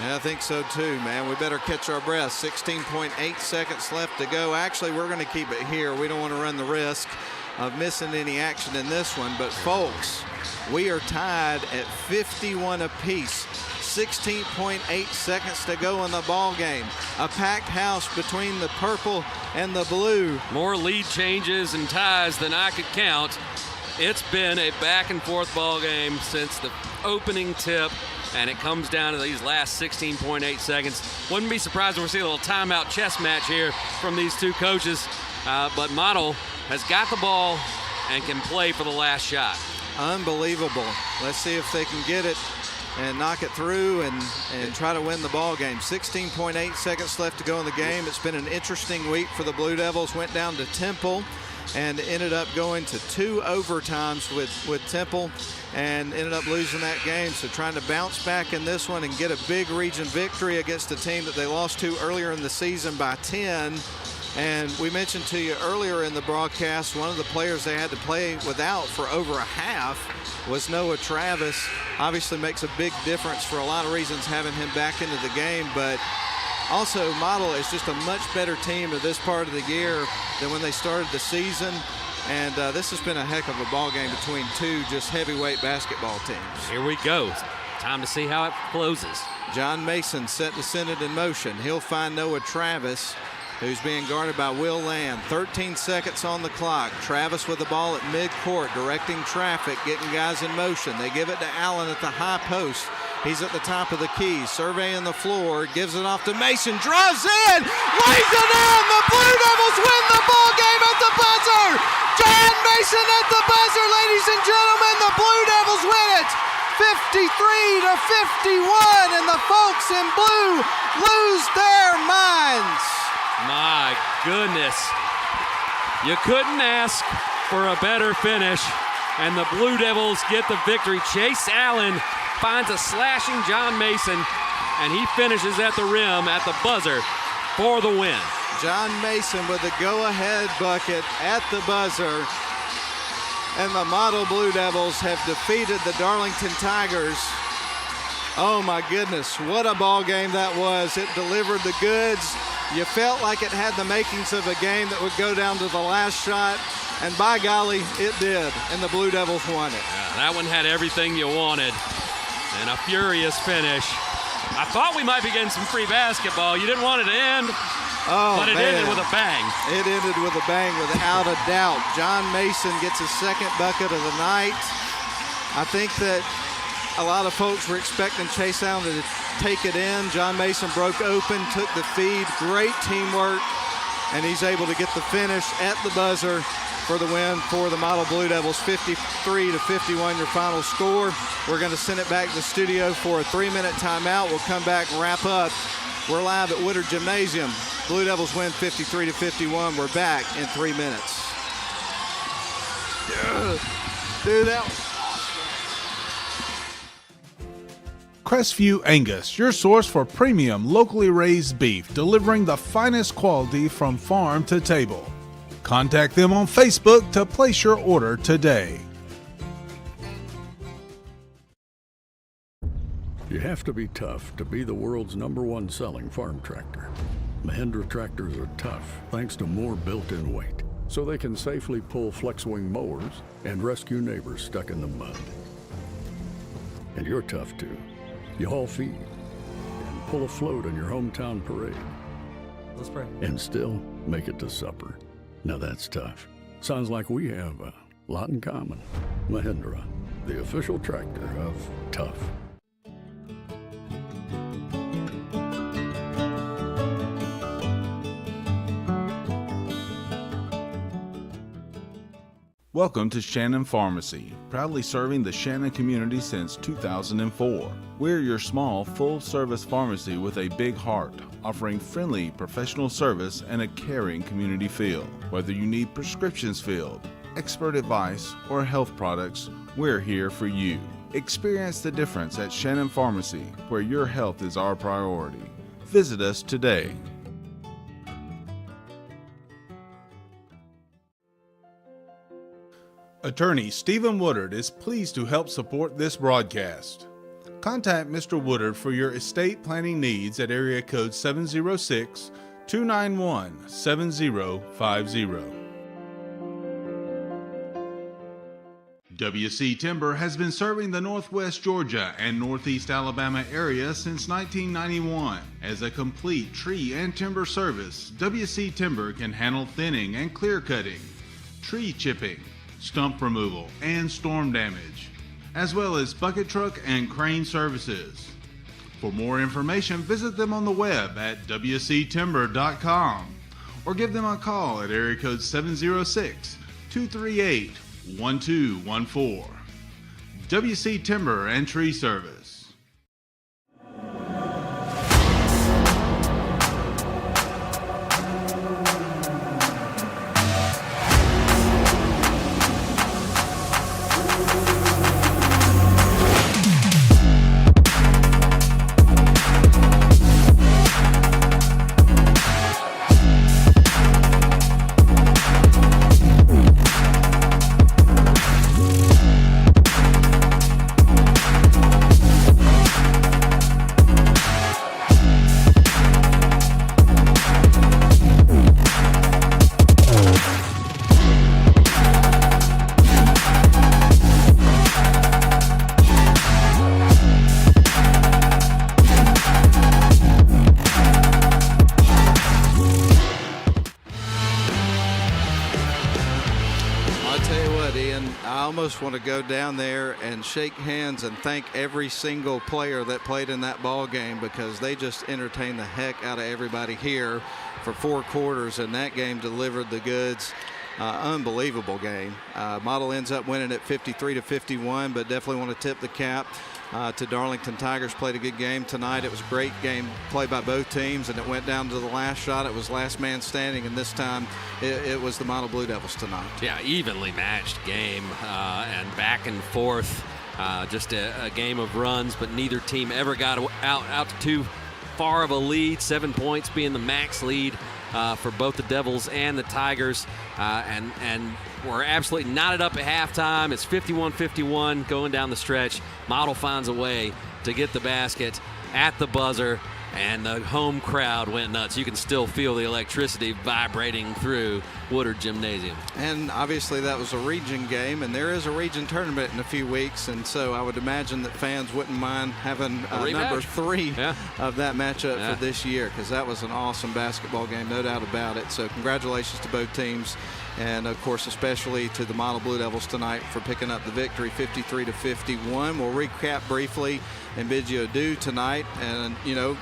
Yeah, I think so too, man. We better catch our breath. 16.8 seconds left to go. Actually, we're going to keep it here. We don't want to run the risk of missing any action in this one. But folks, we are tied at 51 apiece. 16.8 seconds to go in the ball game. A packed house between the purple and the blue. More lead changes and ties than I could count. It's been a back and forth ball game since the opening tip, and it comes down to these last 16.8 seconds. Wouldn't be surprised if we see a little timeout chess match here from these two coaches, but Model has got the ball and can play for the last shot. Unbelievable. Let's see if they can get it and knock it through and try to win the ball game. 16.8 seconds left to go in the game. It's been an interesting week for the Blue Devils. Went down to Temple and ended up going to 2 overtimes with Temple and ended up losing that game. So trying to bounce back in this one and get a big region victory against a team that they lost to earlier in the season by 10. And we mentioned to you earlier in the broadcast, one of the players they had to play without for over a half was Noah Travis. Obviously makes a big difference for a lot of reasons having him back into the game, but also Model is just a much better team at this part of the year than when they started the season. And this has been a heck of a ball game between two just heavyweight basketball teams. Here we go. Time to see how it closes. John Mason set to send it in motion. He'll find Noah Travis, who's being guarded by Will Land. 13 seconds on the clock. Travis with the ball at midcourt, directing traffic, getting guys in motion. They give it to Allen at the high post. He's at the top of the key, surveying the floor, gives it off to Mason, drives in, lays it in. The Blue Devils win the ball game at the buzzer. John Mason at the buzzer, ladies and gentlemen. The Blue Devils win it, 53-51, and the folks in blue lose their minds. My goodness. You couldn't ask for a better finish, and the Blue Devils get the victory. Chase Allen finds a slashing John Mason, and he finishes at the rim at the buzzer for the win. John Mason with the go-ahead bucket at the buzzer, and the Model Blue Devils have defeated the Darlington Tigers. Oh my goodness, what a ball game that was. It delivered the goods. You felt like it had the makings of a game that would go down to the last shot, and by golly, it did, and the Blue Devils won it. Yeah, that one had everything you wanted, and a furious finish. I thought we might be getting some free basketball. You didn't want it to end, but it ended with a bang. It ended with a bang, without a doubt. John Mason gets his second bucket of the night. I think that a lot of folks were expecting Chase Allen to take it in. John Mason broke open, took the feed. Great teamwork. and he's able to get the finish at the buzzer for the win for the Model Blue Devils. 53-51 your final score. We're going to send it back to the studio for a 3-minute timeout. We'll come back and wrap up. We're live at Woodard Gymnasium. Blue Devils win 53-51. We're back in 3 minutes. Dude, that was Crestview Angus, your source for premium locally raised beef, delivering the finest quality from farm to table. Contact them on Facebook to place your order today. You have to be tough to be the world's #1 selling farm tractor. Mahindra tractors are tough thanks to more built-in weight, so they can safely pull flex-wing mowers and rescue neighbors stuck in the mud. And you're tough too. You haul feed and pull a float on your hometown parade. Let's pray. And still make it to supper. Now that's tough. Sounds like we have a lot in common. Mahindra, the official tractor of tough. Welcome to Shannon Pharmacy, proudly serving the Shannon community since 2004. We're your small, full-service pharmacy with a big heart, offering friendly, professional service and a caring community feel. Whether you need prescriptions filled, expert advice, or health products, we're here for you. Experience the difference at Shannon Pharmacy, where your health is our priority. Visit us today. Attorney Stephen Woodard is pleased to help support this broadcast. Contact Mr. Woodard for your estate planning needs at area code 706-291-7050. WC Timber has been serving the Northwest Georgia and Northeast Alabama area since 1991. As a complete tree and timber service, WC Timber can handle thinning and clear cutting, tree chipping, stump removal, and storm damage, as well as bucket truck and crane services. For more information, visit them on the web at wctimber.com or give them a call at area code 706-238-1214. WC Timber and Tree Service. Want to go down there and shake hands and thank every single player that played in that ball game, because they just entertained the heck out of everybody here for 4 quarters, and that game delivered the goods. Unbelievable game. Model ends up winning at 53-51, but definitely want to tip the cap to Darlington Tigers. Played a good game tonight. It was a great game played by both teams, and it went down to the last shot. It was last man standing, and this time it was the Model Blue Devils tonight. Yeah, evenly matched game and back and forth. Just a game of runs, but neither team ever got out to too far of a lead. 7 points being the max lead for both the Devils and the Tigers. And we're absolutely knotted up at halftime. It's 51-51 going down the stretch. Model finds a way to get the basket at the buzzer, and the home crowd went nuts. You can still feel the electricity vibrating through Woodard Gymnasium. And obviously that was a region game, and there is a region tournament in a few weeks, and so I would imagine that fans wouldn't mind having number 3 of that matchup for this year, because that was an awesome basketball game, no doubt about it. So congratulations to both teams, and of course especially to the Model Blue Devils tonight for picking up the victory 53-51. We'll recap briefly and bid you adieu tonight. And you know,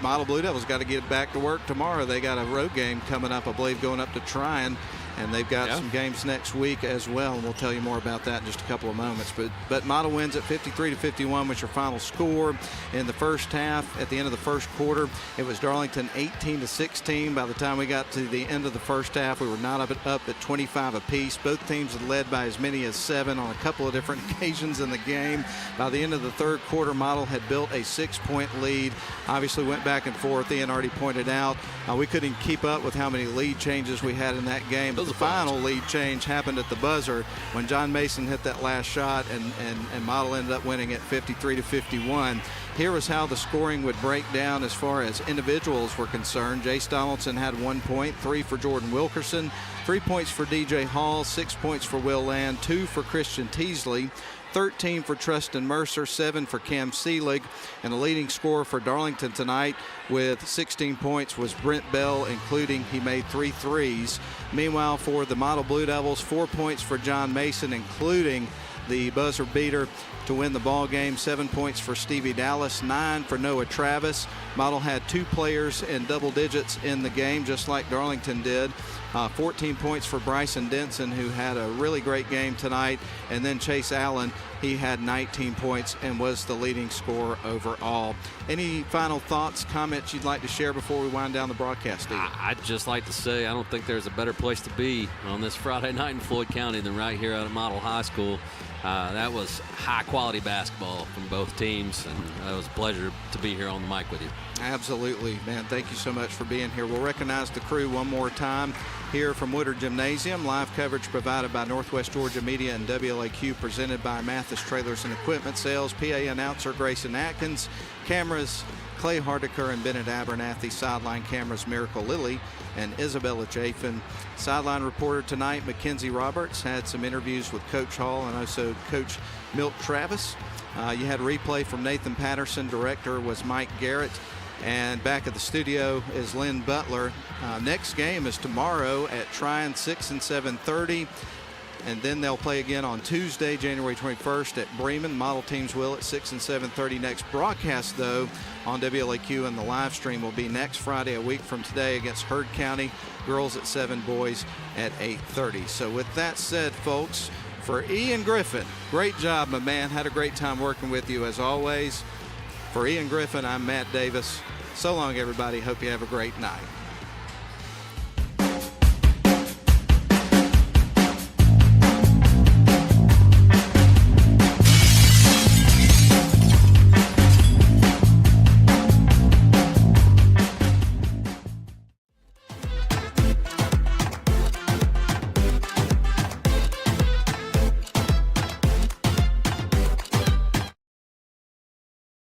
Model Blue Devils got to get back to work tomorrow. They got a road game coming up, I believe, going up to Tryon. And they've got some games next week as well, and we'll tell you more about that in just a couple of moments. But Model wins at 53-51 was your final score in the first half. At the end of the first quarter, it was Darlington 18-16. By the time we got to the end of the first half, we were not up at 25 apiece. Both teams had led by as many as 7 on a couple of different occasions in the game. By the end of the third quarter, Model had built a 6-point lead. Obviously went back and forth. Ian already pointed out we couldn't keep up with how many lead changes we had in that game. But the final lead change happened at the buzzer when John Mason hit that last shot, and Model ended up winning at 53-51. Here was how the scoring would break down as far as individuals were concerned. Jace Donaldson had 1 point, 3 for Jordan Wilkerson, 3 points for DJ Hall, 6 points for Will Land, 2 for Christian Teasley, 13 for Trustin Mercer, 7 for Cam Seelig, and the leading scorer for Darlington tonight with 16 points was Brent Bell, including he made 3 threes. Meanwhile, for the Model Blue Devils, 4 points for John Mason, including the buzzer beater to win the ball game, 7 points for Stevie Dallas, 9 for Noah Travis. Model had 2 players in double digits in the game, just like Darlington did. 14 points for Bryson Denson, who had a really great game tonight. And then Chase Allen, he had 19 points and was the leading scorer overall. Any final thoughts, comments you'd like to share before we wind down the broadcast, Steve? I'd just like to say I don't think there's a better place to be on this Friday night in Floyd County than right here out at Model High School. That was high-quality basketball from both teams, and it was a pleasure to be here on the mic with you. Absolutely, man. Thank you so much for being here. We'll recognize the crew one more time here from Woodard Gymnasium. Live coverage provided by Northwest Georgia Media and WLAQ, presented by Mathis Trailers and Equipment Sales. PA announcer Grayson Atkins. Cameras Clay Hardiker and Bennett Abernathy. Sideline cameras Miracle Lilly and Isabella Chafin. Sideline reporter tonight Mackenzie Roberts had some interviews with Coach Hall and also Coach Milt Travis. You had a replay from Nathan Patterson. Director was Mike Garrett. And back at the studio is Lynn Butler. Next game is tomorrow at Tryon, 6 and 7:30. And then they'll play again on Tuesday, January 21st at Bremen. Model teams will at 6 and 7:30. Next broadcast, though, on WLAQ and the live stream will be next Friday, a week from today, against Heard County. Girls at 7, boys at 8:30. So with that said, folks, for Ian Griffin, great job, my man. Had a great time working with you as always. For Ian Griffin, I'm Matt Davis. So long, everybody. Hope you have a great night.